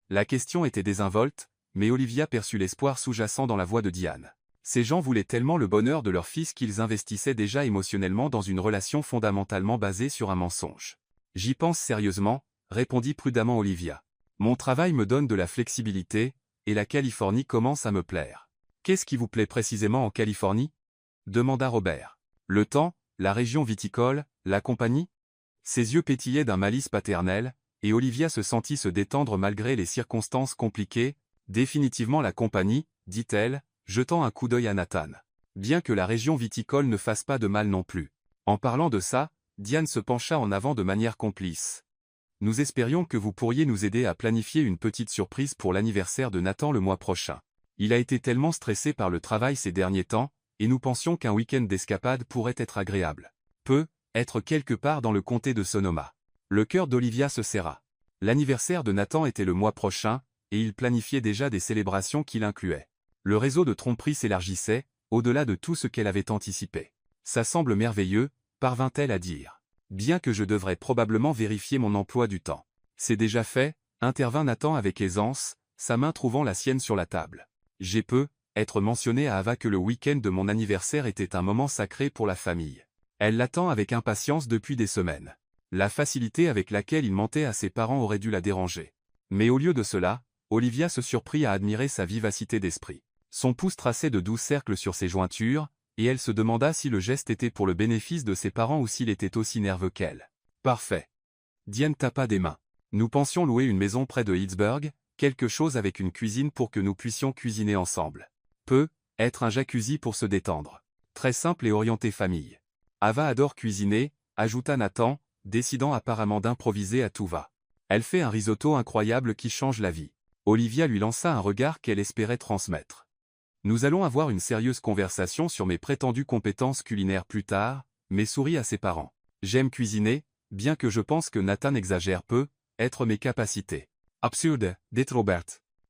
A: La question était désinvolte, mais Olivia perçut l'espoir sous-jacent dans la voix de Diane. Ces gens voulaient tellement le bonheur de leur fils qu'ils investissaient déjà émotionnellement dans une relation fondamentalement basée sur un mensonge. J'y pense sérieusement, répondit prudemment Olivia. Mon travail me donne de la flexibilité, et la Californie commence à me plaire. Qu'est-ce qui vous plaît précisément en Californie? Demanda Robert. Le temps, la région viticole, la compagnie? Ses yeux pétillaient d'un malice paternel, et Olivia se sentit se détendre malgré les circonstances compliquées. Définitivement la compagnie, dit-elle, jetant un coup d'œil à Nathan. Bien que la région viticole ne fasse pas de mal non plus. En parlant de ça, Diane se pencha en avant de manière complice. Nous espérions que vous pourriez nous aider à planifier une petite surprise pour l'anniversaire de Nathan le mois prochain. Il a été tellement stressé par le travail ces derniers temps, et nous pensions qu'un week-end d'escapade pourrait être agréable. Être quelque part dans le comté de Sonoma. Le cœur d'Olivia se serra. L'anniversaire de Nathan était le mois prochain, et il planifiait déjà des célébrations qui l'incluaient. Le réseau de tromperie s'élargissait, au-delà de tout ce qu'elle avait anticipé. Ça semble merveilleux, parvint-elle à dire. Bien que je devrais probablement vérifier mon emploi du temps. C'est déjà fait, intervint Nathan avec aisance, sa main trouvant la sienne sur la table. J'ai être mentionné à Ava que le week-end de mon anniversaire était un moment sacré pour la famille. Elle l'attend avec impatience depuis des semaines. La facilité avec laquelle il mentait à ses parents aurait dû la déranger. Mais au lieu de cela, Olivia se surprit à admirer sa vivacité d'esprit. Son pouce traçait de doux cercles sur ses jointures, et elle se demanda si le geste était pour le bénéfice de ses parents ou s'il était aussi nerveux qu'elle. Parfait. Diane tapa des mains. Nous pensions louer une maison près de Pittsburgh, quelque chose avec une cuisine pour que nous puissions cuisiner ensemble. Être un jacuzzi pour se détendre. Très simple et orienté famille. Ava adore cuisiner, ajouta Nathan, décidant apparemment d'improviser à tout va. Elle fait un risotto incroyable qui change la vie. Olivia lui lança un regard qu'elle espérait transmettre. Nous allons avoir une sérieuse conversation sur mes prétendues compétences culinaires plus tard, mais sourit à ses parents. J'aime cuisiner, bien que je pense que Nathan exagère être mes capacités. Absurde, dit Robert.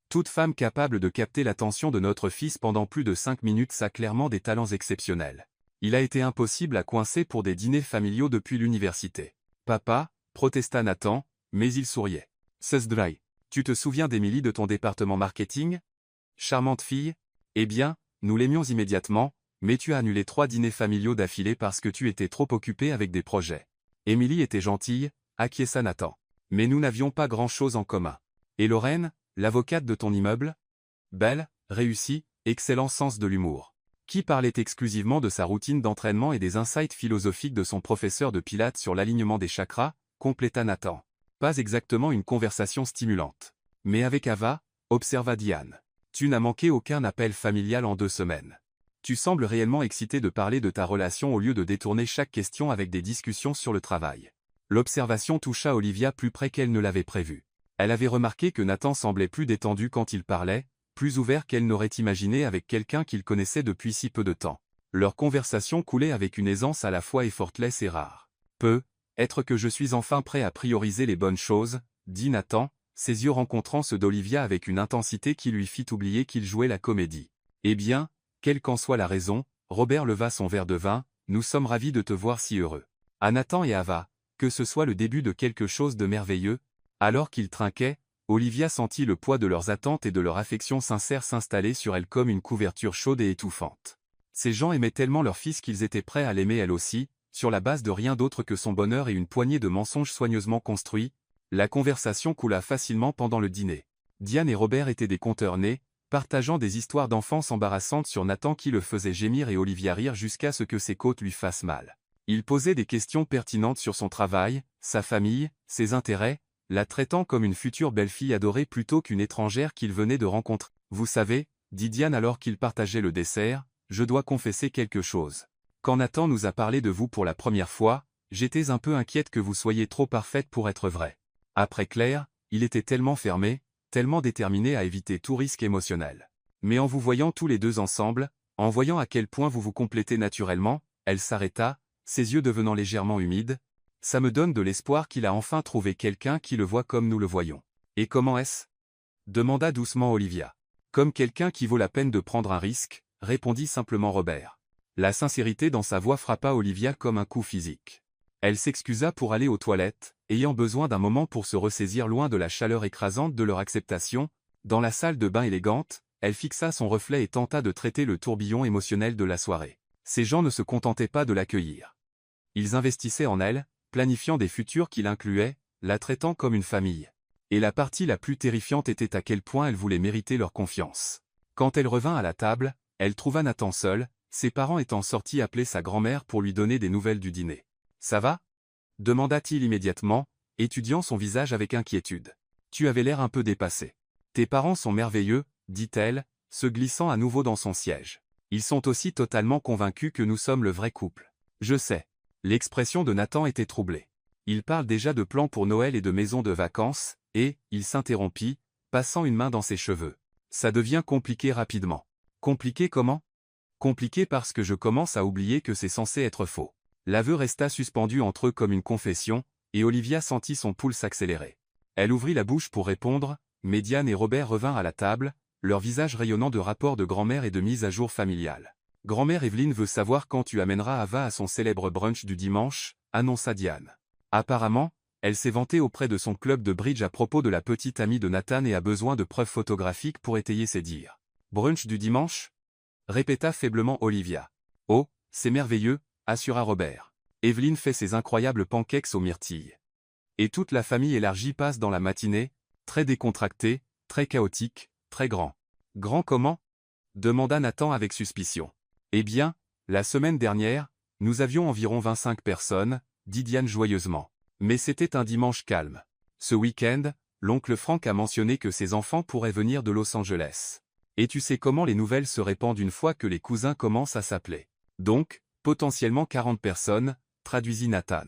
A: Toute femme capable de capter l'attention de notre fils pendant plus de 5 minutes a clairement des talents exceptionnels. Il a été impossible à coincer pour des dîners familiaux depuis l'université. Papa, protesta Nathan, mais il souriait. C'est dry. Tu te souviens d'Emily de ton département marketing? Charmante fille. Eh bien, nous l'aimions immédiatement, mais tu as annulé 3 dîners familiaux d'affilée parce que tu étais trop occupé avec des projets. Emily était gentille, acquiesça Nathan. Mais nous n'avions pas grand-chose en commun. Et Lorraine, l'avocate de ton immeuble? Belle, réussie, excellent sens de l'humour. Qui parlait exclusivement de sa routine d'entraînement et des insights philosophiques de son professeur de pilates sur l'alignement des chakras, compléta Nathan. Pas exactement une conversation stimulante. Mais avec Ava, observa Diane. Tu n'as manqué aucun appel familial en 2 semaines. Tu sembles réellement excité de parler de ta relation au lieu de détourner chaque question avec des discussions sur le travail. L'observation toucha Olivia plus près qu'elle ne l'avait prévu. Elle avait remarqué que Nathan semblait plus détendu quand il parlait, plus ouvert qu'elle n'aurait imaginé avec quelqu'un qu'il connaissait depuis si peu de temps. Leur conversation coulait avec une aisance à la fois effortless et rare. Être que je suis enfin prêt à prioriser les bonnes choses, dit Nathan, ses yeux rencontrant ceux d'Olivia avec une intensité qui lui fit oublier qu'il jouait la comédie. Eh bien, quelle qu'en soit la raison, Robert leva son verre de vin, nous sommes ravis de te voir si heureux. À Nathan et Ava, que ce soit le début de quelque chose de merveilleux. Alors qu'ils trinquaient, Olivia sentit le poids de leurs attentes et de leur affection sincère s'installer sur elle comme une couverture chaude et étouffante. Ces gens aimaient tellement leur fils qu'ils étaient prêts à l'aimer elle aussi, sur la base de rien d'autre que son bonheur et une poignée de mensonges soigneusement construits. La conversation coula facilement pendant le dîner. Diane et Robert étaient des conteurs nés, partageant des histoires d'enfance embarrassantes sur Nathan qui le faisait gémir et Olivia rire jusqu'à ce que ses côtes lui fassent mal. Ils posaient des questions pertinentes sur son travail, sa famille, ses intérêts, la traitant comme une future belle-fille adorée plutôt qu'une étrangère qu'il venait de rencontrer. « Vous savez, dit Diane alors qu'ils partageaient le dessert, je dois confesser quelque chose. Quand Nathan nous a parlé de vous pour la première fois, j'étais un peu inquiète que vous soyez trop parfaite pour être vraie. Après Claire, il était tellement fermé, tellement déterminé à éviter tout risque émotionnel. Mais en vous voyant tous les deux ensemble, en voyant à quel point vous vous complétez naturellement, elle s'arrêta, ses yeux devenant légèrement humides. Ça me donne de l'espoir qu'il a enfin trouvé quelqu'un qui le voit comme nous le voyons. Et comment est-ce ? Demanda doucement Olivia. Comme quelqu'un qui vaut la peine de prendre un risque, répondit simplement Robert. La sincérité dans sa voix frappa Olivia comme un coup physique. Elle s'excusa pour aller aux toilettes, ayant besoin d'un moment pour se ressaisir loin de la chaleur écrasante de leur acceptation. Dans la salle de bain élégante, elle fixa son reflet et tenta de traiter le tourbillon émotionnel de la soirée. Ces gens ne se contentaient pas de l'accueillir. Ils investissaient en elle, planifiant des futurs qui l'incluaient, la traitant comme une famille. Et la partie la plus terrifiante était à quel point elle voulait mériter leur confiance. Quand elle revint à la table, elle trouva Nathan seul, ses parents étant sortis appeler sa grand-mère pour lui donner des nouvelles du dîner. « Ça va » demanda-t-il immédiatement, étudiant son visage avec inquiétude. « Tu avais l'air un peu dépassé. »« Tes parents sont merveilleux, dit-elle, se glissant à nouveau dans son siège. Ils sont aussi totalement convaincus que nous sommes le vrai couple. Je sais. » L'expression de Nathan était troublée. Il parle déjà de plans pour Noël et de maisons de vacances, et, il s'interrompit, passant une main dans ses cheveux. Ça devient compliqué rapidement. Compliqué comment ? Compliqué parce que je commence à oublier que c'est censé être faux. L'aveu resta suspendu entre eux comme une confession, et Olivia sentit son pouls s'accélérer. Elle ouvrit la bouche pour répondre, mais Diane et Robert revinrent à la table, leur visage rayonnant de rapports de grand-mère et de mise à jour familiale. « Grand-mère Evelyne veut savoir quand tu amèneras Ava à son célèbre brunch du dimanche, annonça Diane. Apparemment, elle s'est vantée auprès de son club de bridge à propos de la petite amie de Nathan et a besoin de preuves photographiques pour étayer ses dires. Brunch du dimanche ? Répéta faiblement Olivia. Oh, c'est merveilleux, assura Robert. Evelyne fait ses incroyables pancakes aux myrtilles. Et toute la famille élargie passe dans la matinée, très décontractée, très chaotique, très grand. Grand comment ? Demanda Nathan avec suspicion. Eh bien, la semaine dernière, nous avions environ 25 personnes, dit Diane joyeusement. Mais c'était un dimanche calme. Ce week-end, l'oncle Frank a mentionné que ses enfants pourraient venir de Los Angeles. Et tu sais comment les nouvelles se répandent une fois que les cousins commencent à s'appeler. Donc, potentiellement 40 personnes, traduisit Nathan.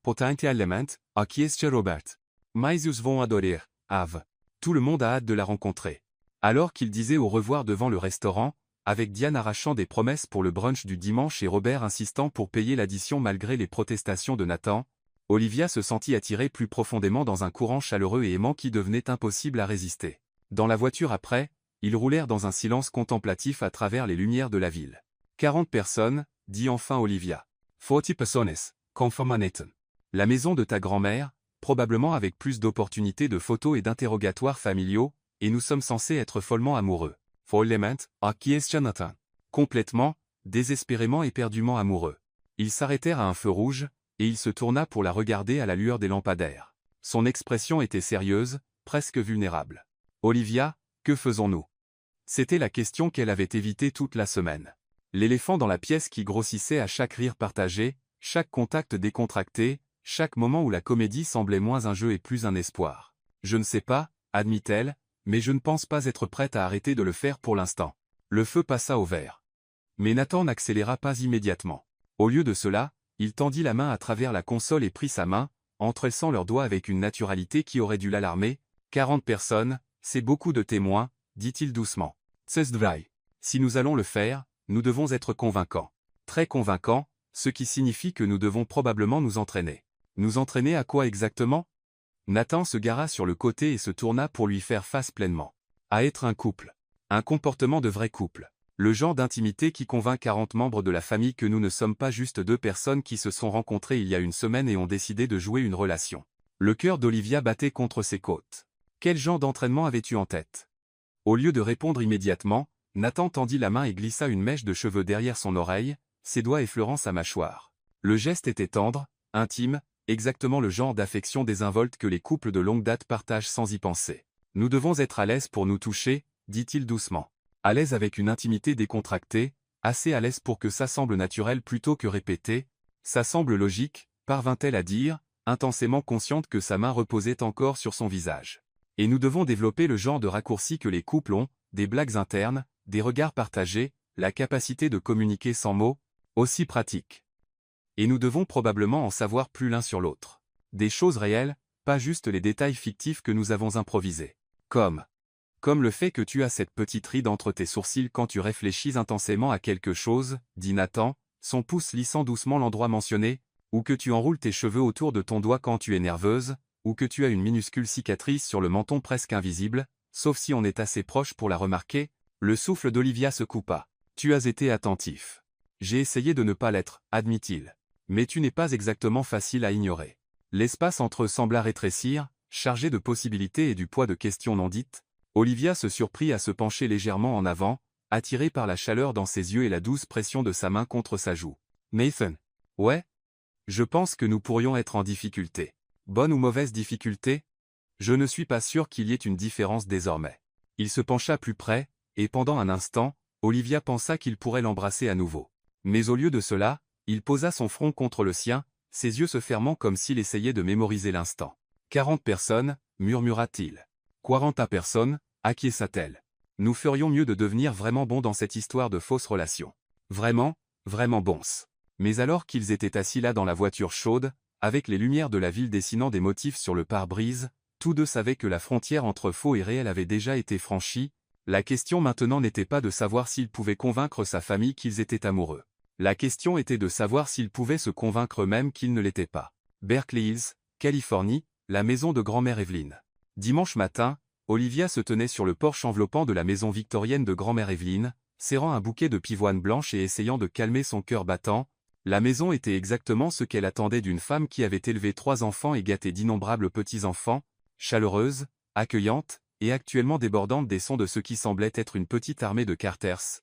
A: Potenziellement, aqui este Robert. Mais ils vont adorer, Ave. Tout le monde a hâte de la rencontrer. Alors qu'il disait au revoir devant le restaurant, avec Diane arrachant des promesses pour le brunch du dimanche et Robert insistant pour payer l'addition malgré les protestations de Nathan, Olivia se sentit attirée plus profondément dans un courant chaleureux et aimant qui devenait impossible à résister. Dans la voiture après, ils roulèrent dans un silence contemplatif à travers les lumières de la ville. 40 personnes, dit enfin Olivia. 40 personnes, confirma Nathan. La maison de ta grand-mère, probablement avec plus d'opportunités de photos et d'interrogatoires familiaux, et nous sommes censés être follement amoureux. Follement, qui est Jonathan. Complètement, désespérément éperdument amoureux. Ils s'arrêtèrent à un feu rouge, et il se tourna pour la regarder à la lueur des lampadaires. Son expression était sérieuse, presque vulnérable. Olivia, que faisons-nous ? C'était la question qu'elle avait évitée toute la semaine. L'éléphant dans la pièce qui grossissait à chaque rire partagé, chaque contact décontracté, chaque moment où la comédie semblait moins un jeu et plus un espoir. Je ne sais pas, admit-elle, mais je ne pense pas être prête à arrêter de le faire pour l'instant. Le feu passa au vert. Mais Nathan n'accéléra pas immédiatement. Au lieu de cela, il tendit la main à travers la console et prit sa main, entrelaçant leurs doigts avec une naturalité qui aurait dû l'alarmer. 40 personnes, c'est beaucoup de témoins, dit-il doucement. C'est vrai. Si nous allons le faire, nous devons être convaincants. Très convaincants, ce qui signifie que nous devons probablement nous entraîner. Nous entraîner à quoi exactement? Nathan se gara sur le côté et se tourna pour lui faire face pleinement. À être un couple. Un comportement de vrai couple. Le genre d'intimité qui convainc 40 membres de la famille que nous ne sommes pas juste deux personnes qui se sont rencontrées il y a une semaine et ont décidé de jouer une relation. Le cœur d'Olivia battait contre ses côtes. Quel genre d'entraînement avais-tu en tête? Au lieu de répondre immédiatement, Nathan tendit la main et glissa une mèche de cheveux derrière son oreille, ses doigts effleurant sa mâchoire. Le geste était tendre, intime, exactement le genre d'affection désinvolte que les couples de longue date partagent sans y penser. Nous devons être à l'aise pour nous toucher, dit-il doucement. À l'aise avec une intimité décontractée, assez à l'aise pour que ça semble naturel plutôt que répété, ça semble logique, parvint-elle à dire, intensément consciente que sa main reposait encore sur son visage. Et nous devons développer le genre de raccourci que les couples ont, des blagues internes, des regards partagés, la capacité de communiquer sans mots, aussi pratique. Et nous devons probablement en savoir plus l'un sur l'autre. Des choses réelles, pas juste les détails fictifs que nous avons improvisés. Comme le fait que tu as cette petite ride entre tes sourcils quand tu réfléchis intensément à quelque chose, dit Nathan, son pouce lissant doucement l'endroit mentionné, ou que tu enroules tes cheveux autour de ton doigt quand tu es nerveuse, ou que tu as une minuscule cicatrice sur le menton presque invisible, sauf si on est assez proche pour la remarquer. Le souffle d'Olivia se coupa. Tu as été attentif. J'ai essayé de ne pas l'être, admit-il. Mais tu n'es pas exactement facile à ignorer. L'espace entre eux sembla rétrécir, chargé de possibilités et du poids de questions non dites. Olivia se surprit à se pencher légèrement en avant, attirée par la chaleur dans ses yeux et la douce pression de sa main contre sa joue. Nathan. Ouais? Je pense que nous pourrions être en difficulté. Bonne ou mauvaise difficulté? Je ne suis pas sûr qu'il y ait une différence désormais. Il se pencha plus près, et pendant un instant, Olivia pensa qu'il pourrait l'embrasser à nouveau. Mais au lieu de cela, il posa son front contre le sien, ses yeux se fermant comme s'il essayait de mémoriser l'instant. 40 personnes, murmura-t-il. 40 personnes, acquiesça-t-elle. Nous ferions mieux de devenir vraiment bons dans cette histoire de fausses relations. Vraiment, vraiment bons. Mais alors qu'ils étaient assis là dans la voiture chaude, avec les lumières de la ville dessinant des motifs sur le pare-brise, tous deux savaient que la frontière entre faux et réel avait déjà été franchie. La question maintenant n'était pas de savoir s'il pouvait convaincre sa famille qu'ils étaient amoureux. La question était de savoir s'ils pouvaient se convaincre eux-mêmes qu'ils ne l'étaient pas. Berkeley Hills, Californie, la maison de grand-mère Evelyne. Dimanche matin, Olivia se tenait sur le porche enveloppant de la maison victorienne de grand-mère Evelyne, serrant un bouquet de pivoine blanche et essayant de calmer son cœur battant. La maison était exactement ce qu'elle attendait d'une femme qui avait élevé 3 enfants et gâté d'innombrables petits-enfants, chaleureuse, accueillante, et actuellement débordante des sons de ce qui semblait être une petite armée de Carters.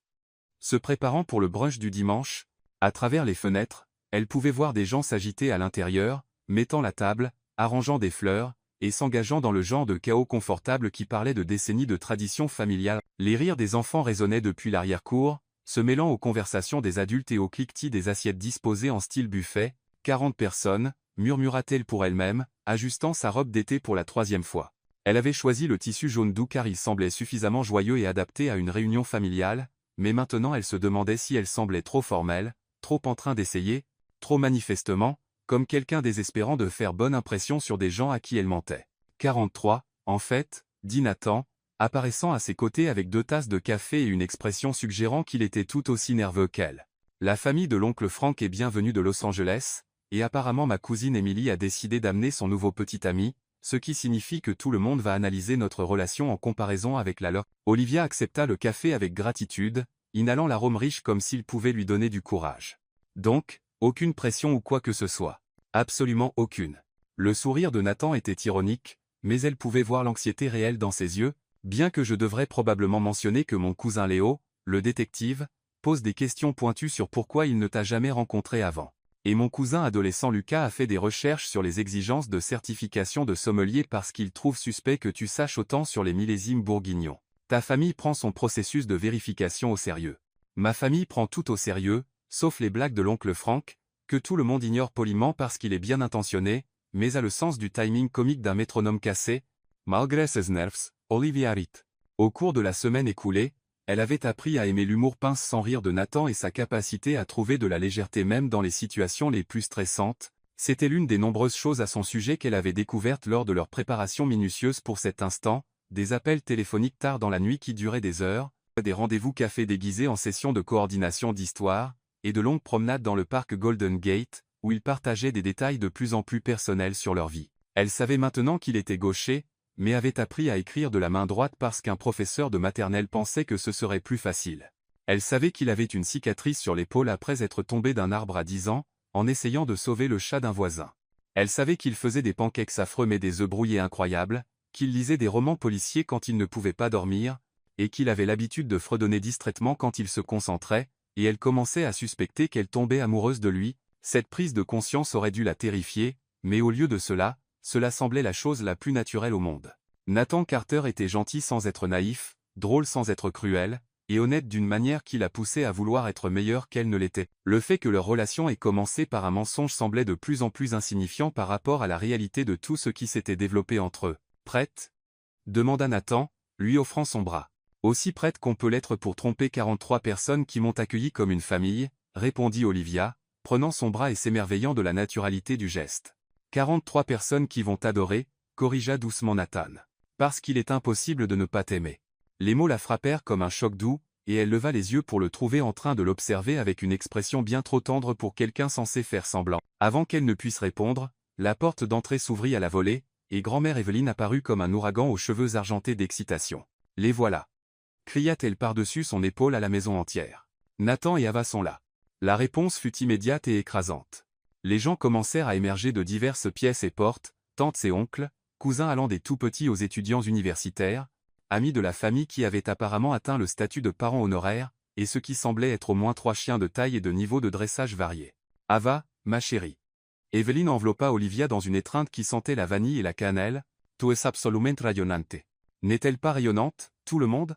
A: Se préparant pour le brunch du dimanche, à travers les fenêtres, elle pouvait voir des gens s'agiter à l'intérieur, mettant la table, arrangeant des fleurs, et s'engageant dans le genre de chaos confortable qui parlait de décennies de traditions familiales. Les rires des enfants résonnaient depuis l'arrière-cour, se mêlant aux conversations des adultes et aux cliquetis des assiettes disposées en style buffet. 40 personnes, murmura-t-elle pour elle-même, ajustant sa robe d'été pour la 3e fois. Elle avait choisi le tissu jaune doux car il semblait suffisamment joyeux et adapté à une réunion familiale, mais maintenant elle se demandait si elle semblait trop formelle, trop en train d'essayer, trop manifestement, comme quelqu'un désespérant de faire bonne impression sur des gens à qui elle mentait. 43, en fait, dit Nathan, apparaissant à ses côtés avec 2 tasses de café et une expression suggérant qu'il était tout aussi nerveux qu'elle. La famille de l'oncle Frank est bienvenue de Los Angeles, et apparemment ma cousine Emily a décidé d'amener son nouveau petit ami, ce qui signifie que tout le monde va analyser notre relation en comparaison avec la leur. Olivia accepta le café avec gratitude, inhalant l'arôme riche comme s'il pouvait lui donner du courage. Donc, aucune pression ou quoi que ce soit. Absolument aucune. Le sourire de Nathan était ironique, mais elle pouvait voir l'anxiété réelle dans ses yeux, bien que je devrais probablement mentionner que mon cousin Léo, le détective, pose des questions pointues sur pourquoi il ne t'a jamais rencontré avant. Et mon cousin adolescent Lucas a fait des recherches sur les exigences de certification de sommelier parce qu'il trouve suspect que tu saches autant sur les millésimes bourguignons. Ta famille prend son processus de vérification au sérieux. Ma famille prend tout au sérieux, sauf les blagues de l'oncle Frank, que tout le monde ignore poliment parce qu'il est bien intentionné, mais a le sens du timing comique d'un métronome cassé. Malgré ses nerfs, Olivia rit. Au cours de la semaine écoulée, Elle avait appris à aimer l'humour pince sans rire de Nathan et sa capacité à trouver de la légèreté même dans les situations les plus stressantes. C'était l'une des nombreuses choses à son sujet qu'elle avait découvertes lors de leur préparation minutieuse pour cet instant, des appels téléphoniques tard dans la nuit qui duraient des heures, des rendez-vous café déguisés en sessions de coordination d'histoire, et de longues promenades dans le parc Golden Gate, où ils partageaient des détails de plus en plus personnels sur leur vie. Elle savait maintenant qu'il était gaucher, mais avait appris à écrire de la main droite parce qu'un professeur de maternelle pensait que ce serait plus facile. Elle savait qu'il avait une cicatrice sur l'épaule après être tombé d'un arbre à 10 ans, en essayant de sauver le chat d'un voisin. Elle savait qu'il faisait des pancakes affreux mais des œufs brouillés incroyables, qu'il lisait des romans policiers quand il ne pouvait pas dormir, et qu'il avait l'habitude de fredonner distraitement quand il se concentrait, et elle commençait à suspecter qu'elle tombait amoureuse de lui. Cette prise de conscience aurait dû la terrifier, mais au lieu de cela, cela semblait la chose la plus naturelle au monde. Nathan Carter était gentil sans être naïf, drôle sans être cruel, et honnête d'une manière qui la poussait à vouloir être meilleure qu'elle ne l'était. Le fait que leur relation ait commencé par un mensonge semblait de plus en plus insignifiant par rapport à la réalité de tout ce qui s'était développé entre eux. « Prête ?» demanda Nathan, lui offrant son bras. « Aussi prête qu'on peut l'être pour tromper 43 personnes qui m'ont accueilli comme une famille », répondit Olivia, prenant son bras et s'émerveillant de la naturalité du geste. 43 personnes qui vont t'adorer, corrigea doucement Nathan. Parce qu'il est impossible de ne pas t'aimer. Les mots la frappèrent comme un choc doux, et elle leva les yeux pour le trouver en train de l'observer avec une expression bien trop tendre pour quelqu'un censé faire semblant. Avant qu'elle ne puisse répondre, la porte d'entrée s'ouvrit à la volée, et grand-mère Evelyne apparut comme un ouragan aux cheveux argentés d'excitation. « Les voilà !» cria-t-elle par-dessus son épaule à la maison entière. Nathan et Ava sont là. La réponse fut immédiate et écrasante. Les gens commencèrent à émerger de diverses pièces et portes, tantes et oncles, cousins allant des tout-petits aux étudiants universitaires, amis de la famille qui avaient apparemment atteint le statut de parents honoraires, et ce qui semblait être au moins 3 chiens de taille et de niveau de dressage variés. « Ava, ma chérie. » Evelyne enveloppa Olivia dans une étreinte qui sentait la vanille et la cannelle. « Tu es absolument rayonnante. » N'est-elle pas rayonnante, tout le monde?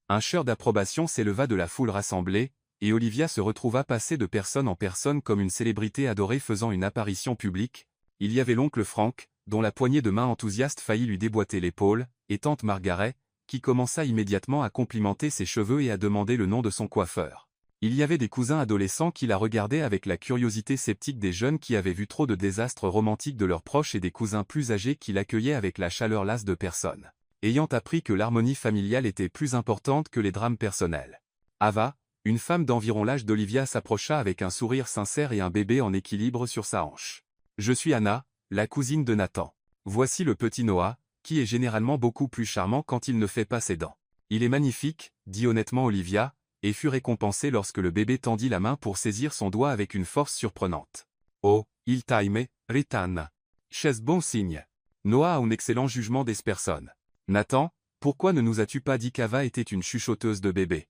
A: Un chœur d'approbation s'éleva de la foule rassemblée, et Olivia se retrouva passer de personne en personne comme une célébrité adorée faisant une apparition publique. Il y avait l'oncle Frank, dont la poignée de main enthousiaste faillit lui déboîter l'épaule, et tante Margaret, qui commença immédiatement à complimenter ses cheveux et à demander le nom de son coiffeur. Il y avait des cousins adolescents qui la regardaient avec la curiosité sceptique des jeunes qui avaient vu trop de désastres romantiques de leurs proches et des cousins plus âgés qui l'accueillaient avec la chaleur lasse de personnes, ayant appris que l'harmonie familiale était plus importante que les drames personnels. Ava, une femme d'environ l'âge d'Olivia, s'approcha avec un sourire sincère et un bébé en équilibre sur sa hanche. « Je suis Anna, la cousine de Nathan. Voici le petit Noah, qui est généralement beaucoup plus charmant quand il ne fait pas ses dents. Il est magnifique, dit honnêtement Olivia, et fut récompensée lorsque le bébé tendit la main pour saisir son doigt avec une force surprenante. Oh, il t'a aimé, Ritan. Chaise bon signe. Noah a un excellent jugement des personnes. Nathan, pourquoi ne nous as-tu pas dit qu'Ava était une chuchoteuse de bébé?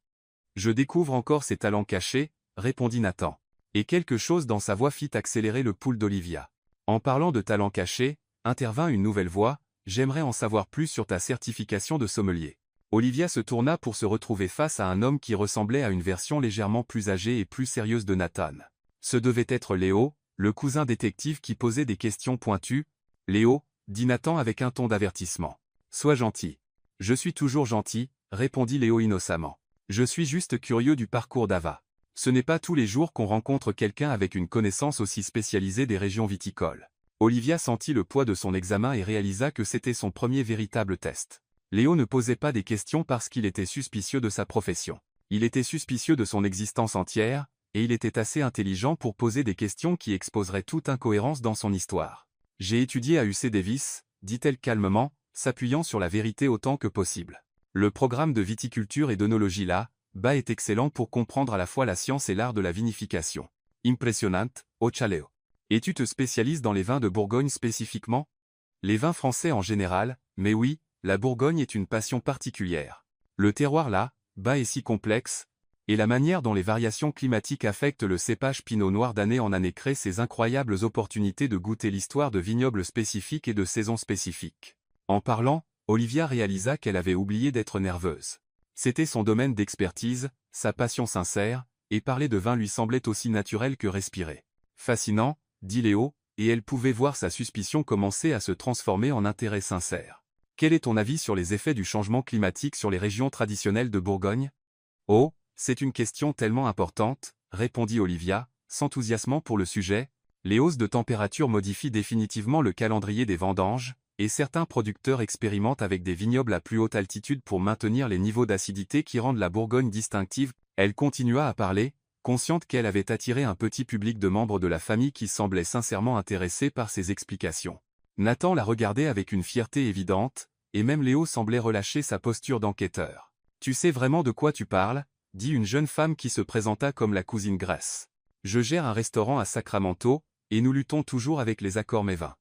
A: Je découvre encore ses talents cachés, répondit Nathan. Et quelque chose dans sa voix fit accélérer le pouls d'Olivia. En parlant de talents cachés, intervint une nouvelle voix, j'aimerais en savoir plus sur ta certification de sommelier. Olivia se tourna pour se retrouver face à un homme qui ressemblait à une version légèrement plus âgée et plus sérieuse de Nathan. Ce devait être Léo, le cousin détective qui posait des questions pointues. Léo, dit Nathan avec un ton d'avertissement. Sois gentil. Je suis toujours gentil, répondit Léo innocemment. Je suis juste curieux du parcours d'Ava. Ce n'est pas tous les jours qu'on rencontre quelqu'un avec une connaissance aussi spécialisée des régions viticoles. Olivia sentit le poids de son examen et réalisa que c'était son premier véritable test. Léo ne posait pas des questions parce qu'il était suspicieux de sa profession. Il était suspicieux de son existence entière, et il était assez intelligent pour poser des questions qui exposeraient toute incohérence dans son histoire. « J'ai étudié à UC Davis, dit-elle calmement, s'appuyant sur la vérité autant que possible. Le programme de viticulture et d'œnologie là-bas est excellent pour comprendre à la fois la science et l'art de la vinification. Impressionnante, Ochaleo. Et tu te spécialises dans les vins de Bourgogne spécifiquement? Les vins français en général, mais oui, la Bourgogne est une passion particulière. Le terroir là-bas est si complexe, et la manière dont les variations climatiques affectent le cépage pinot noir d'année en année crée ces incroyables opportunités de goûter l'histoire de vignobles spécifiques et de saisons spécifiques. En parlant, Olivia réalisa qu'elle avait oublié d'être nerveuse. C'était son domaine d'expertise, sa passion sincère, et parler de vin lui semblait aussi naturel que respirer. Fascinant, dit Léo, et elle pouvait voir sa suspicion commencer à se transformer en intérêt sincère. Quel est ton avis sur les effets du changement climatique sur les régions traditionnelles de Bourgogne? Oh, c'est une question tellement importante, répondit Olivia, s'enthousiasmant pour le sujet. Les hausses de température modifient définitivement le calendrier des vendanges, et certains producteurs expérimentent avec des vignobles à plus haute altitude pour maintenir les niveaux d'acidité qui rendent la Bourgogne distinctive. Elle continua à parler, consciente qu'elle avait attiré un petit public de membres de la famille qui semblaient sincèrement intéressés par ses explications. Nathan la regardait avec une fierté évidente, et même Léo semblait relâcher sa posture d'enquêteur. « Tu sais vraiment de quoi tu parles ?» dit une jeune femme qui se présenta comme la cousine Grace. « Je gère un restaurant à Sacramento, et nous luttons toujours avec les accords mévins.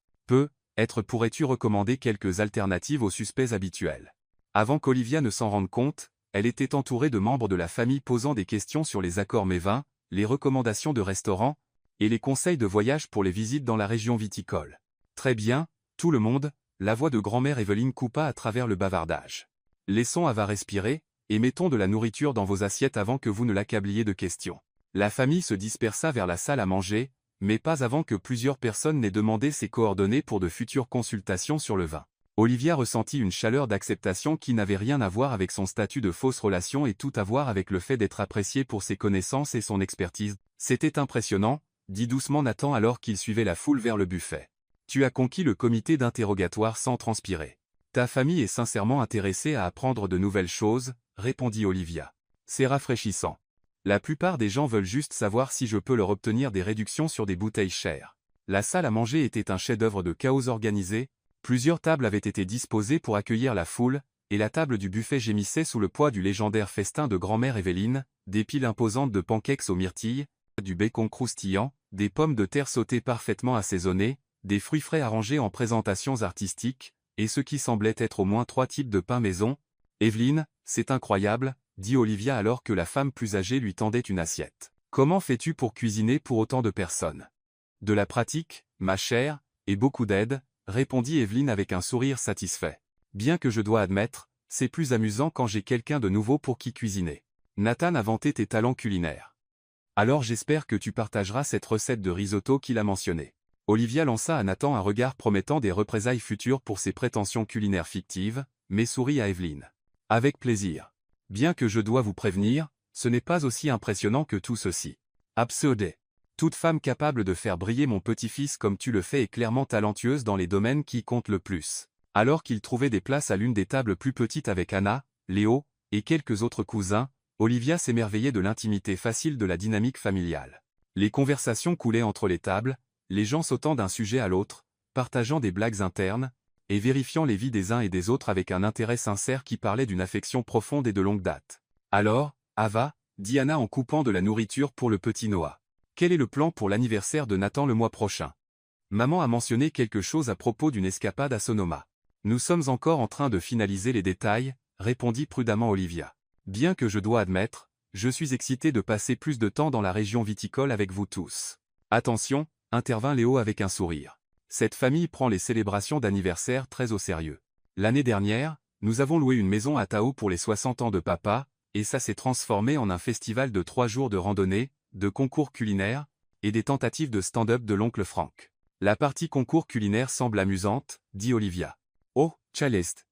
A: Pourrais-tu recommander quelques alternatives aux suspects habituels ?» Avant qu'Olivia ne s'en rende compte, elle était entourée de membres de la famille posant des questions sur les accords mévins, les recommandations de restaurants, et les conseils de voyage pour les visites dans la région viticole. « Très bien, tout le monde !» La voix de grand-mère Evelyne coupa à travers le bavardage. « Laissons Ava respirer, et mettons de la nourriture dans vos assiettes avant que vous ne l'accabliez de questions. » La famille se dispersa vers la salle à manger, mais pas avant que plusieurs personnes n'aient demandé ses coordonnées pour de futures consultations sur le vin. Olivia ressentit une chaleur d'acceptation qui n'avait rien à voir avec son statut de fausse relation et tout à voir avec le fait d'être apprécié pour ses connaissances et son expertise. « C'était impressionnant, » dit doucement Nathan alors qu'il suivait la foule vers le buffet. « Tu as conquis le comité d'interrogatoire sans transpirer. Ta famille est sincèrement intéressée à apprendre de nouvelles choses, » répondit Olivia. « C'est rafraîchissant. La plupart des gens veulent juste savoir si je peux leur obtenir des réductions sur des bouteilles chères. » La salle à manger était un chef-d'œuvre de chaos organisé. Plusieurs tables avaient été disposées pour accueillir la foule, et la table du buffet gémissait sous le poids du légendaire festin de grand-mère Evelyne, des piles imposantes de pancakes aux myrtilles, du bacon croustillant, des pommes de terre sautées parfaitement assaisonnées, des fruits frais arrangés en présentations artistiques, et ce qui semblait être au moins 3 types de pain maison. « Evelyne, c'est incroyable », dit Olivia alors que la femme plus âgée lui tendait une assiette. « Comment fais-tu pour cuisiner pour autant de personnes ?»« De la pratique, ma chère, et beaucoup d'aide, » répondit Evelyne avec un sourire satisfait. « Bien que je dois admettre, c'est plus amusant quand j'ai quelqu'un de nouveau pour qui cuisiner. Nathan a vanté tes talents culinaires. Alors j'espère que tu partageras cette recette de risotto qu'il a mentionnée. » Olivia lança à Nathan un regard promettant des représailles futures pour ses prétentions culinaires fictives, mais sourit à Evelyne. « Avec plaisir. Bien que je dois vous prévenir, ce n'est pas aussi impressionnant que tout ceci. Absurde. Toute femme capable de faire briller mon petit-fils comme tu le fais est clairement talentueuse dans les domaines qui comptent le plus. » Alors qu'il trouvait des places à l'une des tables plus petites avec Anna, Léo, et quelques autres cousins, Olivia s'émerveillait de l'intimité facile de la dynamique familiale. Les conversations coulaient entre les tables, les gens sautant d'un sujet à l'autre, partageant des blagues internes, et vérifiant les vies des uns et des autres avec un intérêt sincère qui parlait d'une affection profonde et de longue date. « Alors, Ava, » dit Anna en coupant de la nourriture pour le petit Noah. « Quel est le plan pour l'anniversaire de Nathan le mois prochain ? Maman a mentionné quelque chose à propos d'une escapade à Sonoma. » « Nous sommes encore en train de finaliser les détails, » répondit prudemment Olivia. « Bien que je dois admettre, je suis excitée de passer plus de temps dans la région viticole avec vous tous. »« Attention » intervint Léo avec un sourire. « Cette famille prend les célébrations d'anniversaire très au sérieux. L'année dernière, nous avons loué une maison à Tao pour les 60 ans de papa, et ça s'est transformé en un festival de 3 jours de randonnée, de concours culinaires, et des tentatives de stand-up de l'oncle Frank. La partie concours culinaire semble amusante, » dit Olivia. Oh, Chalest.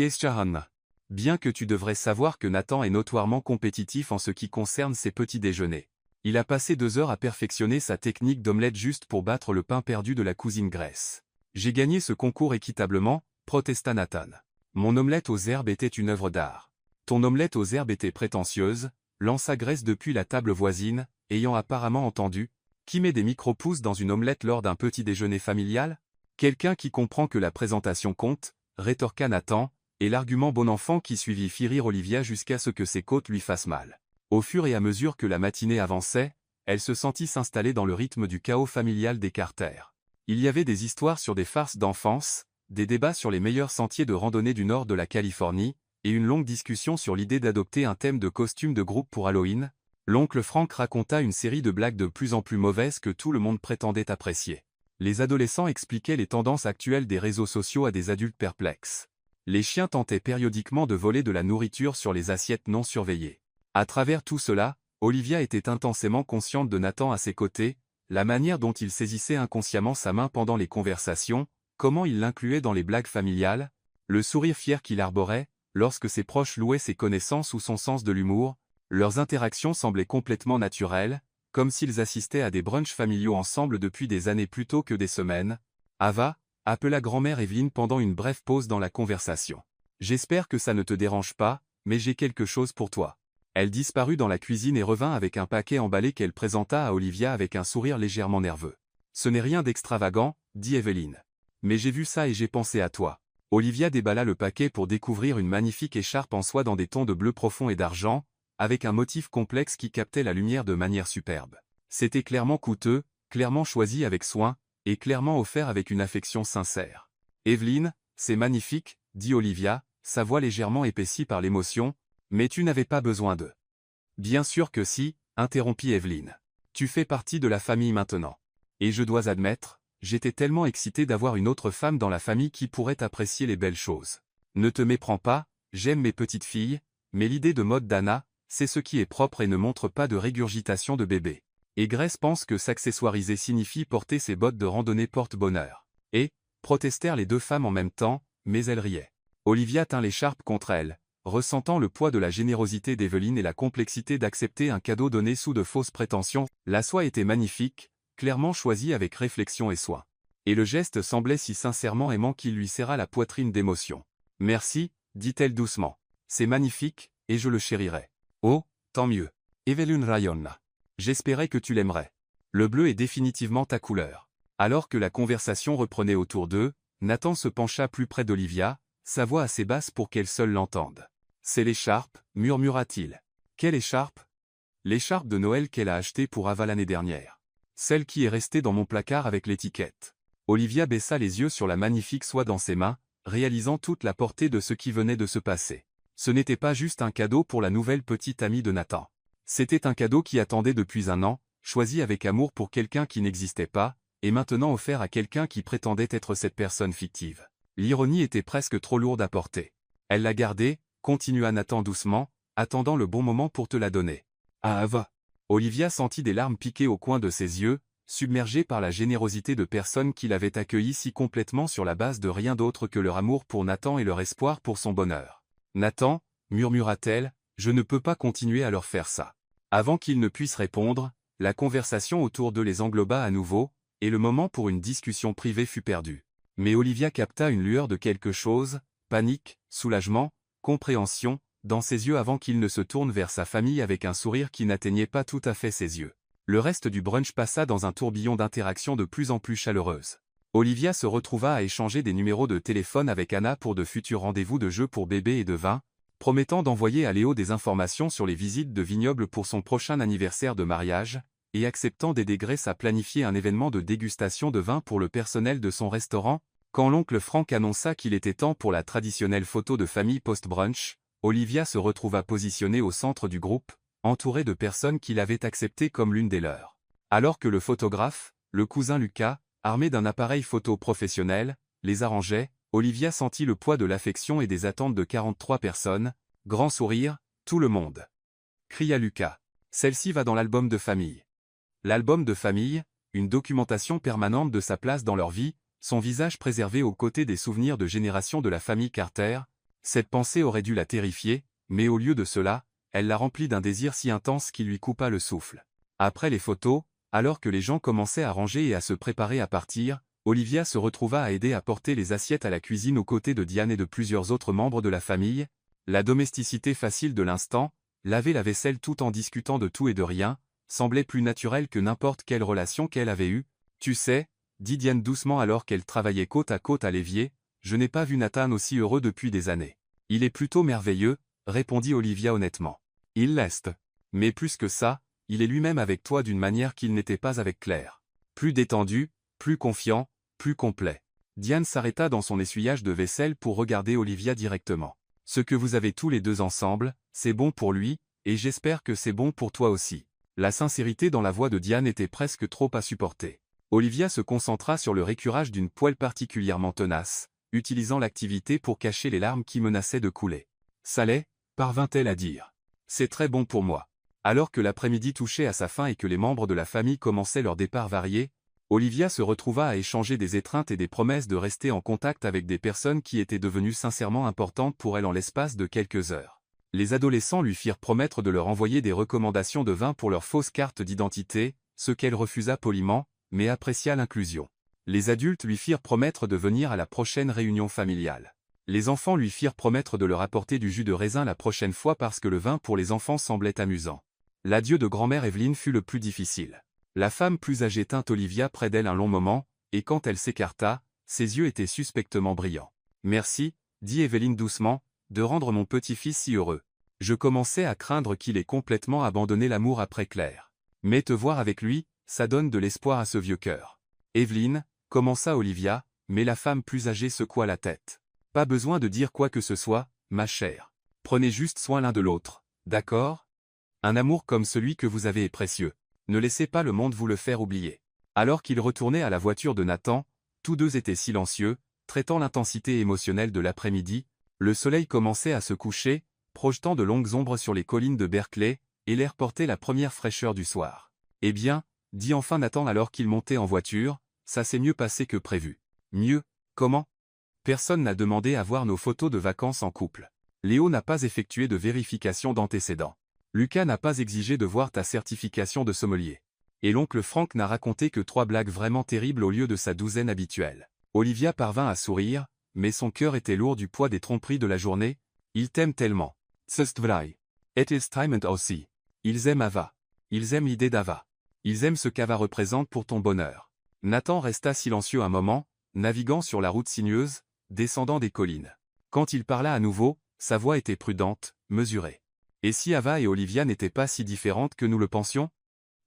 A: Chahanna. Bien que tu devrais savoir que Nathan est notoirement compétitif en ce qui concerne ses petits déjeuners. Il a passé 2 heures à perfectionner sa technique d'omelette juste pour battre le pain perdu de la cousine Grace. J'ai gagné ce concours équitablement, protesta Nathan. Mon omelette aux herbes était une œuvre d'art. Ton omelette aux herbes était prétentieuse, lança Grace depuis la table voisine, ayant apparemment entendu. Qui met des micro-pousses dans une omelette lors d'un petit déjeuner familial ? Quelqu'un qui comprend que la présentation compte, rétorqua Nathan, et l'argument bon enfant qui suivit fit rire Olivia jusqu'à ce que ses côtes lui fassent mal. Au fur et à mesure que la matinée avançait, elle se sentit s'installer dans le rythme du chaos familial des Carter. Il y avait des histoires sur des farces d'enfance, des débats sur les meilleurs sentiers de randonnée du nord de la Californie, et une longue discussion sur l'idée d'adopter un thème de costume de groupe pour Halloween. L'oncle Frank raconta une série de blagues de plus en plus mauvaises que tout le monde prétendait apprécier. Les adolescents expliquaient les tendances actuelles des réseaux sociaux à des adultes perplexes. Les chiens tentaient périodiquement de voler de la nourriture sur les assiettes non surveillées. À travers tout cela, Olivia était intensément consciente de Nathan à ses côtés, la manière dont il saisissait inconsciemment sa main pendant les conversations, comment il l'incluait dans les blagues familiales, le sourire fier qu'il arborait, lorsque ses proches louaient ses connaissances ou son sens de l'humour. Leurs interactions semblaient complètement naturelles, comme s'ils assistaient à des brunchs familiaux ensemble depuis des années plutôt que des semaines. « Ava » appela grand-mère Evelyne pendant une brève pause dans la conversation. « J'espère que ça ne te dérange pas, mais j'ai quelque chose pour toi. » Elle disparut dans la cuisine et revint avec un paquet emballé qu'elle présenta à Olivia avec un sourire légèrement nerveux. « Ce n'est rien d'extravagant, » dit Evelyne. « Mais j'ai vu ça et j'ai pensé à toi. » Olivia déballa le paquet pour découvrir une magnifique écharpe en soie dans des tons de bleu profond et d'argent, avec un motif complexe qui captait la lumière de manière superbe. C'était clairement coûteux, clairement choisi avec soin, et clairement offert avec une affection sincère. « Evelyne, c'est magnifique, » dit Olivia, sa voix légèrement épaissie par l'émotion, « mais tu n'avais pas besoin de... » Bien sûr que si, interrompit Evelyne. Tu fais partie de la famille maintenant. Et je dois admettre, j'étais tellement excitée d'avoir une autre femme dans la famille qui pourrait apprécier les belles choses. Ne te méprends pas, j'aime mes petites filles, mais l'idée de mode d'Anna, c'est ce qui est propre et ne montre pas de régurgitation de bébé. Et Grace pense que s'accessoiriser signifie porter ses bottes de randonnée porte-bonheur. Et, protestèrent les deux femmes en même temps, mais elles riaient. Olivia tint l'écharpe contre elle, ressentant le poids de la générosité d'Evelyne et la complexité d'accepter un cadeau donné sous de fausses prétentions. La soie était magnifique, clairement choisie avec réflexion et soin. Et le geste semblait si sincèrement aimant qu'il lui serra la poitrine d'émotion. « Merci, » dit-elle doucement. « C'est magnifique, et je le chérirai. » « Oh, tant mieux. Evelyne rayonna. J'espérais que tu l'aimerais. Le bleu est définitivement ta couleur. » Alors que la conversation reprenait autour d'eux, Nathan se pencha plus près d'Olivia, sa voix assez basse pour qu'elle seule l'entende. « C'est l'écharpe, » murmura-t-il. « Quelle écharpe ?» L'écharpe de Noël qu'elle a achetée pour Ava l'année dernière. Celle qui est restée dans mon placard avec l'étiquette. Olivia baissa les yeux sur la magnifique soie dans ses mains, réalisant toute la portée de ce qui venait de se passer. Ce n'était pas juste un cadeau pour la nouvelle petite amie de Nathan. C'était un cadeau qui attendait depuis un an, choisi avec amour pour quelqu'un qui n'existait pas, et maintenant offert à quelqu'un qui prétendait être cette personne fictive. L'ironie était presque trop lourde à porter. Elle l'a gardée, continua Nathan doucement, attendant le bon moment pour te la donner. Ah Ava. Olivia sentit des larmes piquer au coin de ses yeux, submergée par la générosité de personnes qui l'avaient accueillie si complètement sur la base de rien d'autre que leur amour pour Nathan et leur espoir pour son bonheur. Nathan, murmura-t-elle, je ne peux pas continuer à leur faire ça. Avant qu'il ne puisse répondre, la conversation autour d'eux les engloba à nouveau, et le moment pour une discussion privée fut perdu. Mais Olivia capta une lueur de quelque chose, panique, soulagement, compréhension, dans ses yeux avant qu'il ne se tourne vers sa famille avec un sourire qui n'atteignait pas tout à fait ses yeux. Le reste du brunch passa dans un tourbillon d'interactions de plus en plus chaleureuses. Olivia se retrouva à échanger des numéros de téléphone avec Anna pour de futurs rendez-vous de jeux pour bébé et de vin, promettant d'envoyer à Léo des informations sur les visites de vignobles pour son prochain anniversaire de mariage, et acceptant d'aider Grace à planifier un événement de dégustation de vin pour le personnel de son restaurant. Quand l'oncle Frank annonça qu'il était temps pour la traditionnelle photo de famille post-brunch, Olivia se retrouva positionnée au centre du groupe, entourée de personnes qui l'avaient acceptée comme l'une des leurs. Alors que le photographe, le cousin Lucas, armé d'un appareil photo professionnel, les arrangeait, Olivia sentit le poids de l'affection et des attentes de 43 personnes. Grand sourire, tout le monde. Cria Lucas. Celle-ci va dans l'album de famille. L'album de famille, une documentation permanente de sa place dans leur vie, son visage préservé aux côtés des souvenirs de générations de la famille Carter. Cette pensée aurait dû la terrifier, mais au lieu de cela, elle la remplit d'un désir si intense qu'il lui coupa le souffle. Après les photos, alors que les gens commençaient à ranger et à se préparer à partir, Olivia se retrouva à aider à porter les assiettes à la cuisine aux côtés de Diane et de plusieurs autres membres de la famille. La domesticité facile de l'instant, laver la vaisselle tout en discutant de tout et de rien, semblait plus naturelle que n'importe quelle relation qu'elle avait eue. « Tu sais, » dit Diane doucement alors qu'elle travaillait côte à côte à l'évier, « je n'ai pas vu Nathan aussi heureux depuis des années. »« Il est plutôt merveilleux, » répondit Olivia honnêtement. « Il l'est. Mais plus que ça, il est lui-même avec toi d'une manière qu'il n'était pas avec Claire. Plus détendu, plus confiant, plus complet. » Diane s'arrêta dans son essuyage de vaisselle pour regarder Olivia directement. « Ce que vous avez tous les deux ensemble, c'est bon pour lui, et j'espère que c'est bon pour toi aussi. » La sincérité dans la voix de Diane était presque trop à supporter. Olivia se concentra sur le récurage d'une poêle particulièrement tenace, utilisant l'activité pour cacher les larmes qui menaçaient de couler. « Ça l'est, » parvint-elle à dire. « C'est très bon pour moi. » Alors que l'après-midi touchait à sa fin et que les membres de la famille commençaient leur départ varié, Olivia se retrouva à échanger des étreintes et des promesses de rester en contact avec des personnes qui étaient devenues sincèrement importantes pour elle en l'espace de quelques heures. Les adolescents lui firent promettre de leur envoyer des recommandations de vin pour leur fausse carte d'identité, ce qu'elle refusa poliment, mais apprécia l'inclusion. Les adultes lui firent promettre de venir à la prochaine réunion familiale. Les enfants lui firent promettre de leur apporter du jus de raisin la prochaine fois parce que le vin pour les enfants semblait amusant. L'adieu de grand-mère Evelyne fut le plus difficile. La femme plus âgée tint Olivia près d'elle un long moment, et quand elle s'écarta, ses yeux étaient suspectement brillants. « Merci, » dit Evelyne doucement, « de rendre mon petit-fils si heureux. Je commençais à craindre qu'il ait complètement abandonné l'amour après Claire. Mais te voir avec lui, ça donne de l'espoir à ce vieux cœur. » Evelyne, commença Olivia, mais la femme plus âgée secoua la tête. « Pas besoin de dire quoi que ce soit, ma chère. Prenez juste soin l'un de l'autre, d'accord? Un amour comme celui que vous avez est précieux. Ne laissez pas le monde vous le faire oublier. » Alors qu'ils retournaient à la voiture de Nathan, tous deux étaient silencieux, traitant l'intensité émotionnelle de l'après-midi. Le soleil commençait à se coucher, projetant de longues ombres sur les collines de Berkeley, et l'air portait la première fraîcheur du soir. « Eh bien, » dit enfin Nathan alors qu'ils montaient en voiture, « ça s'est mieux passé que prévu. » « Mieux, comment? Personne n'a demandé à voir nos photos de vacances en couple. Léo n'a pas effectué de vérification d'antécédents. Lucas n'a pas exigé de voir ta certification de sommelier. Et l'oncle Franck n'a raconté que 3 blagues vraiment terribles au lieu de sa douzaine habituelle. » Olivia parvint à sourire, mais son cœur était lourd du poids des tromperies de la journée. « Ils t'aiment tellement. C'est vrai. It is time and aussi. Ils aiment Ava. Ils aiment l'idée d'Ava. Ils aiment ce qu'Ava représente pour ton bonheur. » Nathan resta silencieux un moment, naviguant sur la route sinueuse, descendant des collines. Quand il parla à nouveau, sa voix était prudente, mesurée. « Et si Ava et Olivia n'étaient pas si différentes que nous le pensions?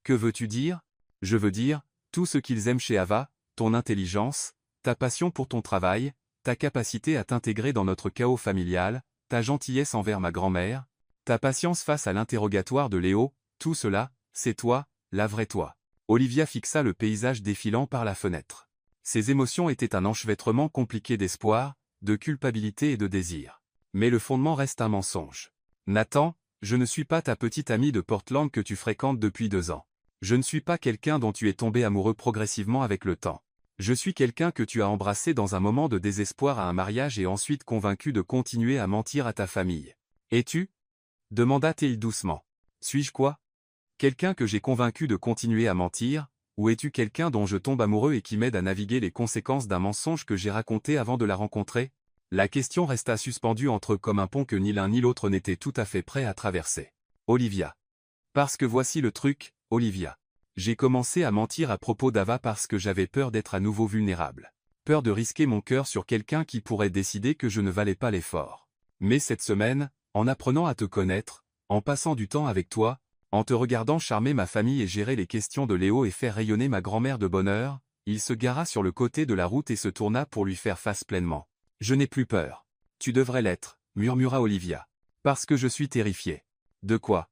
A: Que veux-tu dire? Je veux dire, tout ce qu'ils aiment chez Ava, ton intelligence, ta passion pour ton travail, ta capacité à t'intégrer dans notre chaos familial, ta gentillesse envers ma grand-mère, ta patience face à l'interrogatoire de Léo, tout cela, c'est toi, la vraie toi. » Olivia fixa le paysage défilant par la fenêtre. Ses émotions étaient un enchevêtrement compliqué d'espoir, de culpabilité et de désir. Mais le fondement reste un mensonge. « Nathan, je ne suis pas ta petite amie de Portland que tu fréquentes depuis 2 ans. Je ne suis pas quelqu'un dont tu es tombé amoureux progressivement avec le temps. Je suis quelqu'un que tu as embrassé dans un moment de désespoir à un mariage et ensuite convaincu de continuer à mentir à ta famille. Es-tu? Demanda-t-il doucement. Suis-je quoi? Quelqu'un que j'ai convaincu de continuer à mentir, ou es-tu quelqu'un dont je tombe amoureux et qui m'aide à naviguer les conséquences d'un mensonge que j'ai raconté avant de la rencontrer? La question resta suspendue entre eux comme un pont que ni l'un ni l'autre n'était tout à fait prêt à traverser. Olivia. Parce que voici le truc, Olivia. J'ai commencé à mentir à propos d'Ava parce que j'avais peur d'être à nouveau vulnérable. Peur de risquer mon cœur sur quelqu'un qui pourrait décider que je ne valais pas l'effort. Mais cette semaine, en apprenant à te connaître, en passant du temps avec toi, en te regardant charmer ma famille et gérer les questions de Léo et faire rayonner ma grand-mère de bonheur, il se gara sur le côté de la route et se tourna pour lui faire face pleinement. « Je n'ai plus peur. Tu devrais l'être, » murmura Olivia. « Parce que je suis terrifiée. » De quoi?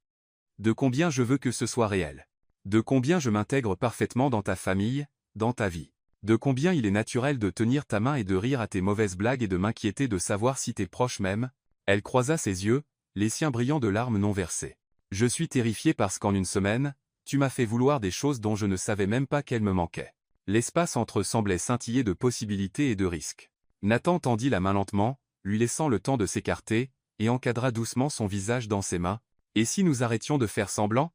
A: De combien je veux que ce soit réel. De combien je m'intègre parfaitement dans ta famille, dans ta vie. De combien il est naturel de tenir ta main et de rire à tes mauvaises blagues et de m'inquiéter de savoir si tes proches m'aiment. Elle croisa ses yeux, les siens brillants de larmes non versées. Je suis terrifiée parce qu'en une semaine, tu m'as fait vouloir des choses dont je ne savais même pas qu'elles me manquaient. L'espace entre eux semblait scintiller de possibilités et de risques. Nathan tendit la main lentement, lui laissant le temps de s'écarter, et encadra doucement son visage dans ses mains. « Et si nous arrêtions de faire semblant ?»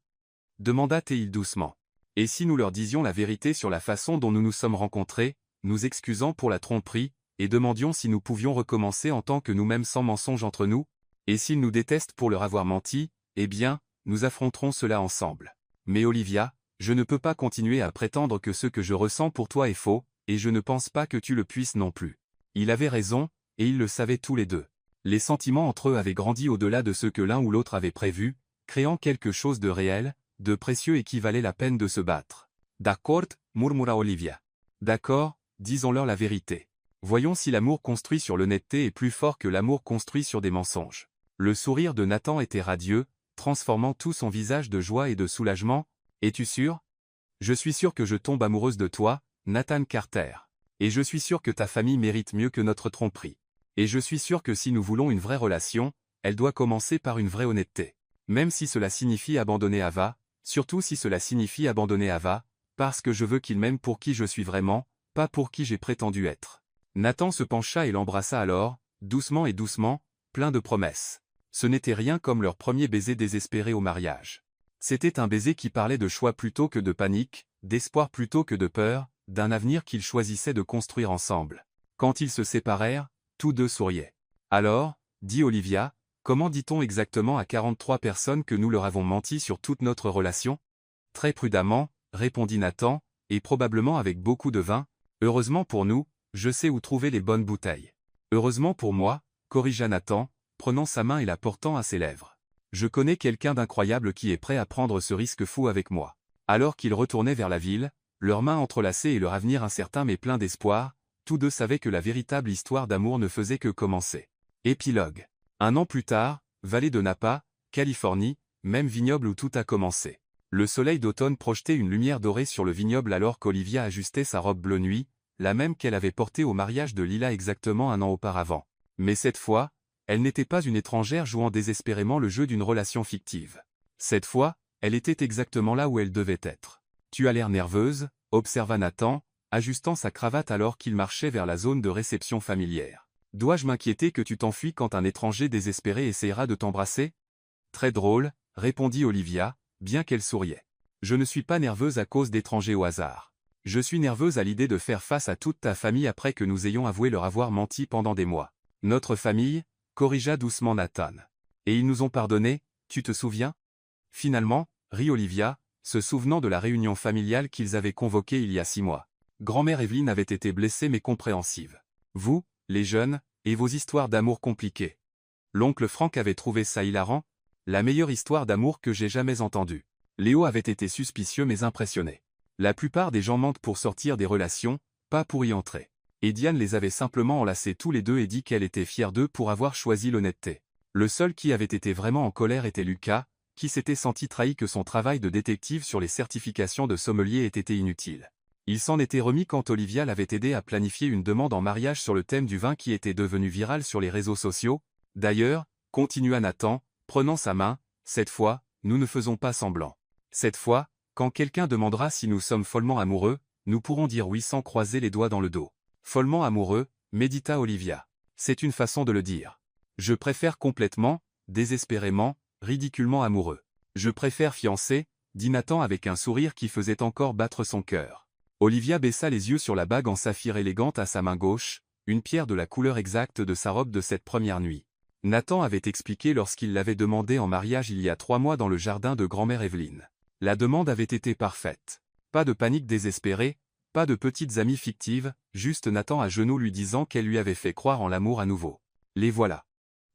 A: demanda-t-il doucement. « Et si nous leur disions la vérité sur la façon dont nous nous sommes rencontrés, nous excusant pour la tromperie, et demandions si nous pouvions recommencer en tant que nous-mêmes sans mensonge entre nous? Et s'ils nous détestent pour leur avoir menti, eh bien, nous affronterons cela ensemble. Mais Olivia, je ne peux pas continuer à prétendre que ce que je ressens pour toi est faux, et je ne pense pas que tu le puisses non plus. » Il avait raison, et ils le savaient tous les deux. Les sentiments entre eux avaient grandi au-delà de ce que l'un ou l'autre avait prévu, créant quelque chose de réel, de précieux et qui valait la peine de se battre. « D'accord, » murmura Olivia. « D'accord, disons-leur la vérité. Voyons si l'amour construit sur l'honnêteté est plus fort que l'amour construit sur des mensonges. » Le sourire de Nathan était radieux, transformant tout son visage de joie et de soulagement. « Es-tu sûr? » Je suis sûr que je tombe amoureuse de toi, Nathan Carter. Et je suis sûr que ta famille mérite mieux que notre tromperie. Et je suis sûr que si nous voulons une vraie relation, elle doit commencer par une vraie honnêteté. Même si cela signifie abandonner Ava, surtout si cela signifie abandonner Ava, parce que je veux qu'il m'aime pour qui je suis vraiment, pas pour qui j'ai prétendu être. Nathan se pencha et l'embrassa alors, doucement et doucement, plein de promesses. Ce n'était rien comme leur premier baiser désespéré au mariage. C'était un baiser qui parlait de choix plutôt que de panique, d'espoir plutôt que de peur, d'un avenir qu'ils choisissaient de construire ensemble. Quand ils se séparèrent, tous deux souriaient. Alors, dit Olivia, comment dit-on exactement à 43 personnes que nous leur avons menti sur toute notre relation? Très prudemment, répondit Nathan, et probablement avec beaucoup de vin. Heureusement pour nous, je sais où trouver les bonnes bouteilles. Heureusement pour moi, corrigea Nathan, prenant sa main et la portant à ses lèvres. Je connais quelqu'un d'incroyable qui est prêt à prendre ce risque fou avec moi. Alors qu'ils retournaient vers la ville, leurs mains entrelacées et leur avenir incertain mais plein d'espoir, tous deux savaient que la véritable histoire d'amour ne faisait que commencer. Épilogue. 1 an plus tard, vallée de Napa, Californie, même vignoble où tout a commencé. Le soleil d'automne projetait une lumière dorée sur le vignoble alors qu'Olivia ajustait sa robe bleu nuit, la même qu'elle avait portée au mariage de Lila exactement 1 an auparavant. Mais cette fois, elle n'était pas une étrangère jouant désespérément le jeu d'une relation fictive. Cette fois, elle était exactement là où elle devait être. Tu as l'air nerveuse, observa Nathan, ajustant sa cravate alors qu'il marchait vers la zone de réception familière. Dois-je m'inquiéter que tu t'enfuis quand un étranger désespéré essayera de t'embrasser? Très drôle, répondit Olivia, bien qu'elle souriait. Je ne suis pas nerveuse à cause d'étrangers au hasard. Je suis nerveuse à l'idée de faire face à toute ta famille après que nous ayons avoué leur avoir menti pendant des mois. Notre famille, corrigea doucement Nathan. Et ils nous ont pardonné, tu te souviens? Finalement, rit Olivia, se souvenant de la réunion familiale qu'ils avaient convoquée il y a 6 mois. Grand-mère Evelyne avait été blessée mais compréhensive. Vous, les jeunes, et vos histoires d'amour compliquées. L'oncle Frank avait trouvé ça hilarant, la meilleure histoire d'amour que j'ai jamais entendue. Léo avait été suspicieux mais impressionné. La plupart des gens mentent pour sortir des relations, pas pour y entrer. Et Diane les avait simplement enlacés tous les deux et dit qu'elle était fière d'eux pour avoir choisi l'honnêteté. Le seul qui avait été vraiment en colère était Lucas, qui s'était senti trahi que son travail de détective sur les certifications de sommelier ait été inutile. Il s'en était remis quand Olivia l'avait aidé à planifier une demande en mariage sur le thème du vin qui était devenu viral sur les réseaux sociaux. D'ailleurs, continua Nathan, prenant sa main, cette fois, nous ne faisons pas semblant. Cette fois, quand quelqu'un demandera si nous sommes follement amoureux, nous pourrons dire oui sans croiser les doigts dans le dos. Follement amoureux, médita Olivia. C'est une façon de le dire. Je préfère complètement, désespérément, ridiculement amoureux. Je préfère fiancé, dit Nathan avec un sourire qui faisait encore battre son cœur. Olivia baissa les yeux sur la bague en saphir élégante à sa main gauche, une pierre de la couleur exacte de sa robe de cette première nuit. Nathan avait expliqué lorsqu'il l'avait demandé en mariage il y a 3 mois dans le jardin de grand-mère Evelyne. La demande avait été parfaite. Pas de panique désespérée, pas de petites amies fictives, juste Nathan à genoux lui disant qu'elle lui avait fait croire en l'amour à nouveau. Les voilà.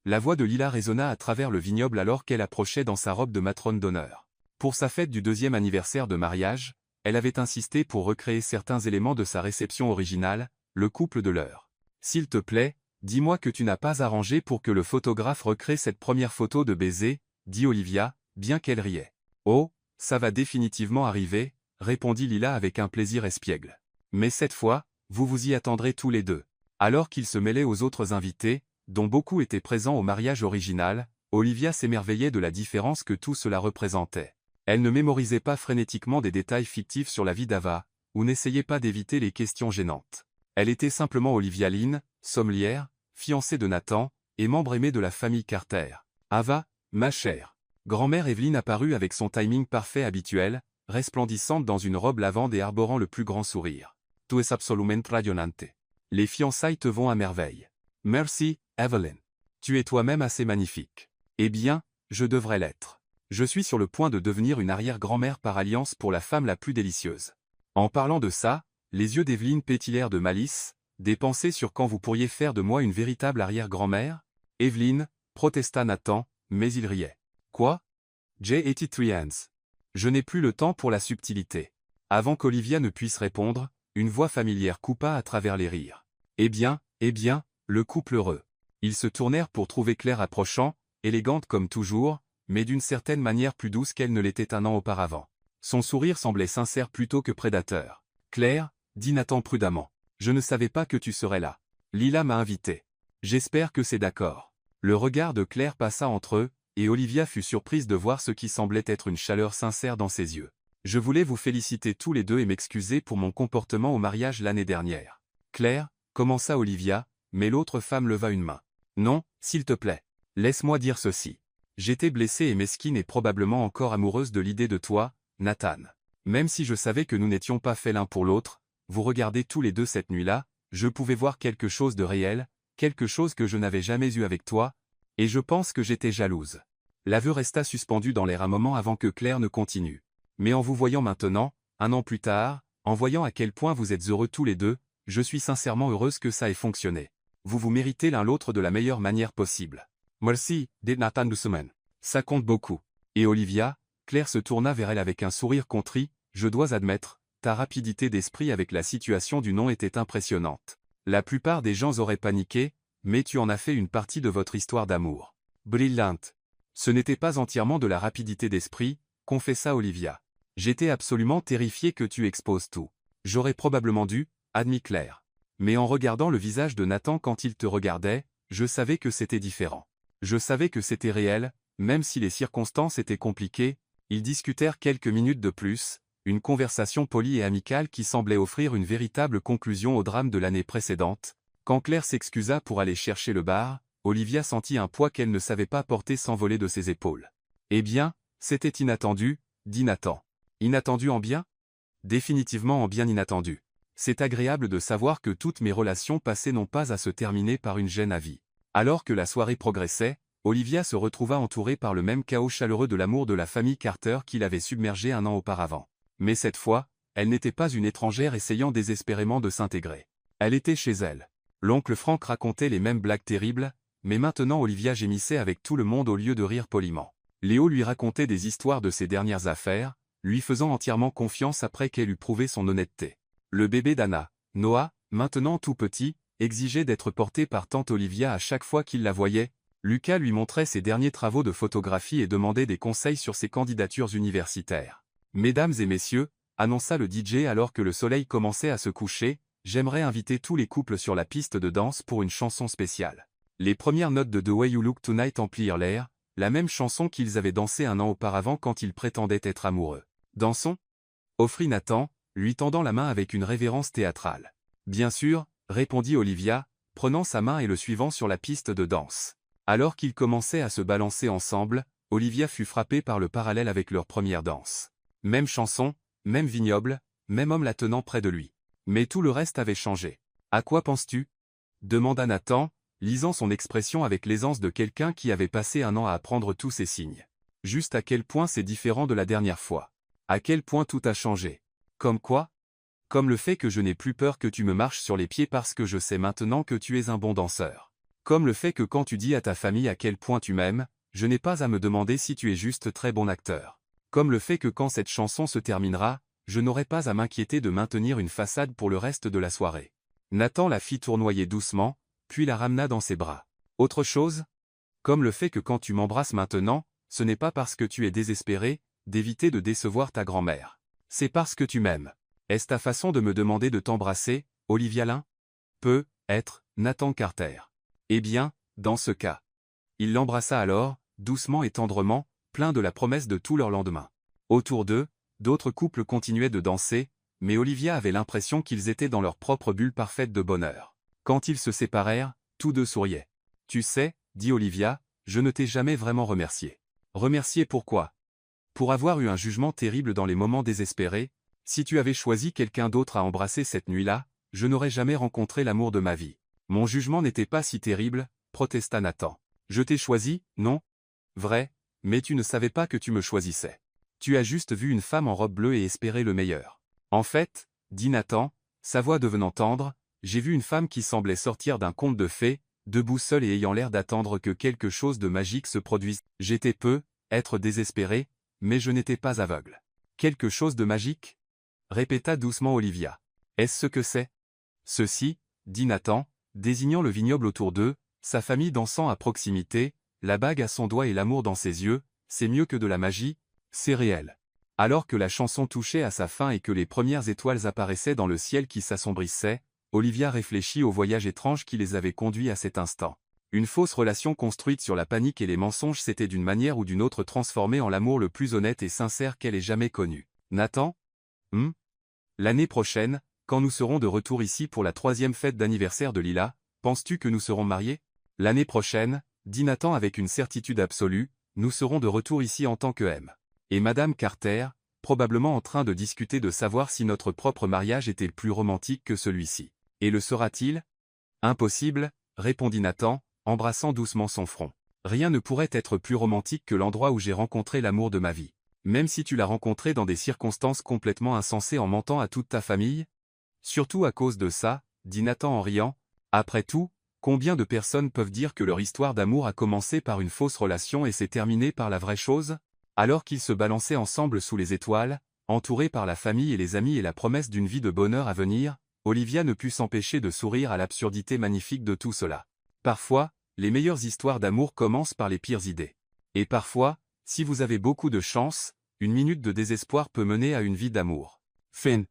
A: La voix de Lila résonna à travers le vignoble alors qu'elle approchait dans sa robe de matrone d'honneur. Pour sa fête du 2e anniversaire de mariage, elle avait insisté pour recréer certains éléments de sa réception originale, le couple de l'heure. S'il te plaît, dis-moi que tu n'as pas arrangé pour que le photographe recrée cette première photo de baiser, dit Olivia, bien qu'elle riait. Oh, ça va définitivement arriver, répondit Lila avec un plaisir espiègle. Mais cette fois, vous vous y attendrez tous les deux. Alors qu'il se mêlait aux autres invités, dont beaucoup étaient présents au mariage original, Olivia s'émerveillait de la différence que tout cela représentait. Elle ne mémorisait pas frénétiquement des détails fictifs sur la vie d'Ava, ou n'essayait pas d'éviter les questions gênantes. Elle était simplement Olivia Lynn, sommelière, fiancée de Nathan, et membre aimé de la famille Carter. Ava, ma chère. Grand-mère Evelyne apparut avec son timing parfait habituel, resplendissante dans une robe lavande et arborant le plus grand sourire. Tu es absolument rayonnante. Les fiançailles te vont à merveille. Merci, Evelyn. Tu es toi-même assez magnifique. Eh bien, je devrais l'être. Je suis sur le point de devenir une arrière-grand-mère par alliance pour la femme la plus délicieuse. En parlant de ça, les yeux d'Evelyne pétillèrent de malice, des pensées sur quand vous pourriez faire de moi une véritable arrière-grand-mère? Evelyne, protesta Nathan, mais il riait. Quoi? J'ai 83 ans. Je n'ai plus le temps pour la subtilité. Avant qu'Olivia ne puisse répondre, une voix familière coupa à travers les rires. Eh bien, le couple heureux. Ils se tournèrent pour trouver Claire approchant, élégante comme toujours, mais d'une certaine manière plus douce qu'elle ne l'était 1 an auparavant. Son sourire semblait sincère plutôt que prédateur. Claire, dit Nathan prudemment. Je ne savais pas que tu serais là. Lila m'a invité. J'espère que c'est d'accord. Le regard de Claire passa entre eux, et Olivia fut surprise de voir ce qui semblait être une chaleur sincère dans ses yeux. Je voulais vous féliciter tous les deux et m'excuser pour mon comportement au mariage l'année dernière. Claire, commença Olivia, mais l'autre femme leva une main. Non, s'il te plaît. Laisse-moi dire ceci. J'étais blessée et mesquine et probablement encore amoureuse de l'idée de toi, Nathan. Même si je savais que nous n'étions pas faits l'un pour l'autre, vous regardez tous les deux cette nuit-là, je pouvais voir quelque chose de réel, quelque chose que je n'avais jamais eu avec toi, et je pense que j'étais jalouse. L'aveu resta suspendu dans l'air un moment avant que Claire ne continue. Mais en vous voyant maintenant, 1 an plus tard, en voyant à quel point vous êtes heureux tous les deux, je suis sincèrement heureuse que ça ait fonctionné. Vous vous méritez l'un l'autre de la meilleure manière possible. Merci, dit Nathan doucement. Ça compte beaucoup. Et Olivia, Claire se tourna vers elle avec un sourire contrit, je dois admettre, ta rapidité d'esprit avec la situation du nom était impressionnante. La plupart des gens auraient paniqué, mais tu en as fait une partie de votre histoire d'amour. Brillante. Ce n'était pas entièrement de la rapidité d'esprit, confessa Olivia. J'étais absolument terrifiée que tu exposes tout. J'aurais probablement dû, admit Claire. Mais en regardant le visage de Nathan quand il te regardait, je savais que c'était différent. Je savais que c'était réel, même si les circonstances étaient compliquées, ils discutèrent quelques minutes de plus, une conversation polie et amicale qui semblait offrir une véritable conclusion au drame de l'année précédente. Quand Claire s'excusa pour aller chercher le bar, Olivia sentit un poids qu'elle ne savait pas porter s'envoler de ses épaules. Eh bien, c'était inattendu, dit Nathan. Inattendu en bien? Définitivement en bien inattendu. C'est agréable de savoir que toutes mes relations passées n'ont pas à se terminer par une gêne à vie. Alors que la soirée progressait, Olivia se retrouva entourée par le même chaos chaleureux de l'amour de la famille Carter qui l'avait submergée 1 an auparavant. Mais cette fois, elle n'était pas une étrangère essayant désespérément de s'intégrer. Elle était chez elle. L'oncle Frank racontait les mêmes blagues terribles, mais maintenant Olivia gémissait avec tout le monde au lieu de rire poliment. Léo lui racontait des histoires de ses dernières affaires, lui faisant entièrement confiance après qu'elle eut prouvé son honnêteté. Le bébé d'Anna, Noah, maintenant tout petit, exigeait d'être porté par tante Olivia à chaque fois qu'il la voyait. Lucas lui montrait ses derniers travaux de photographie et demandait des conseils sur ses candidatures universitaires. Mesdames et messieurs, annonça le DJ alors que le soleil commençait à se coucher, j'aimerais inviter tous les couples sur la piste de danse pour une chanson spéciale. Les premières notes de The Way You Look Tonight emplirent l'air, la même chanson qu'ils avaient dansée 1 an auparavant quand ils prétendaient être amoureux. Dansons? Offrit Nathan, lui tendant la main avec une révérence théâtrale. Bien sûr, répondit Olivia, prenant sa main et le suivant sur la piste de danse. Alors qu'ils commençaient à se balancer ensemble, Olivia fut frappée par le parallèle avec leur première danse. Même chanson, même vignoble, même homme la tenant près de lui. Mais tout le reste avait changé. À quoi penses-tu? Demanda Nathan, lisant son expression avec l'aisance de quelqu'un qui avait passé 1 an à apprendre tous ces signes. Juste à quel point c'est différent de la dernière fois. À quel point tout a changé. Comme quoi? Comme le fait que je n'ai plus peur que tu me marches sur les pieds parce que je sais maintenant que tu es un bon danseur. Comme le fait que quand tu dis à ta famille à quel point tu m'aimes, je n'ai pas à me demander si tu es juste très bon acteur. Comme le fait que quand cette chanson se terminera, je n'aurai pas à m'inquiéter de maintenir une façade pour le reste de la soirée. Nathan la fit tournoyer doucement, puis la ramena dans ses bras. Autre chose? Comme le fait que quand tu m'embrasses maintenant, ce n'est pas parce que tu es désespéré, d'éviter de décevoir ta grand-mère. C'est parce que tu m'aimes. Est-ce ta façon de me demander de t'embrasser, Olivia Lin? Peut être, Nathan Carter. Eh bien, dans ce cas. Il l'embrassa alors, doucement et tendrement, plein de la promesse de tout leur lendemain. Autour d'eux, d'autres couples continuaient de danser, mais Olivia avait l'impression qu'ils étaient dans leur propre bulle parfaite de bonheur. Quand ils se séparèrent, tous deux souriaient. Tu sais, dit Olivia, je ne t'ai jamais vraiment remercié. Remercié pourquoi? Pour avoir eu un jugement terrible dans les moments désespérés. Si tu avais choisi quelqu'un d'autre à embrasser cette nuit-là, je n'aurais jamais rencontré l'amour de ma vie. Mon jugement n'était pas si terrible, protesta Nathan. Je t'ai choisi, non? Vrai, mais tu ne savais pas que tu me choisissais. Tu as juste vu une femme en robe bleue et espéré le meilleur. En fait, dit Nathan, sa voix devenant tendre, j'ai vu une femme qui semblait sortir d'un conte de fées, debout seule et ayant l'air d'attendre que quelque chose de magique se produise. J'étais être désespéré, mais je n'étais pas aveugle. Quelque chose de magique? Répéta doucement Olivia. Est-ce ce que c'est? Ceci, dit Nathan, désignant le vignoble autour d'eux, sa famille dansant à proximité, la bague à son doigt et l'amour dans ses yeux, c'est mieux que de la magie, c'est réel. Alors que la chanson touchait à sa fin et que les premières étoiles apparaissaient dans le ciel qui s'assombrissait, Olivia réfléchit au voyage étrange qui les avait conduits à cet instant. Une fausse relation construite sur la panique et les mensonges s'était d'une manière ou d'une autre transformée en l'amour le plus honnête et sincère qu'elle ait jamais connu. Nathan? L'année prochaine, quand nous serons de retour ici pour la 3e fête d'anniversaire de Lila, penses-tu que nous serons mariés? L'année prochaine, dit Nathan avec une certitude absolue, nous serons de retour ici en tant que M. Et Madame Carter, probablement en train de discuter de savoir si notre propre mariage était plus romantique que celui-ci. Et le sera-t-il? Impossible, répondit Nathan, embrassant doucement son front. Rien ne pourrait être plus romantique que l'endroit où j'ai rencontré l'amour de ma vie. Même si tu l'as rencontré dans des circonstances complètement insensées en mentant à toute ta famille? Surtout à cause de ça, dit Nathan en riant. Après tout, combien de personnes peuvent dire que leur histoire d'amour a commencé par une fausse relation et s'est terminée par la vraie chose? Alors qu'ils se balançaient ensemble sous les étoiles, entourés par la famille et les amis et la promesse d'une vie de bonheur à venir, Olivia ne put s'empêcher de sourire à l'absurdité magnifique de tout cela. Parfois, les meilleures histoires d'amour commencent par les pires idées. Et parfois, si vous avez beaucoup de chance, une minute de désespoir peut mener à une vie d'amour. Fin.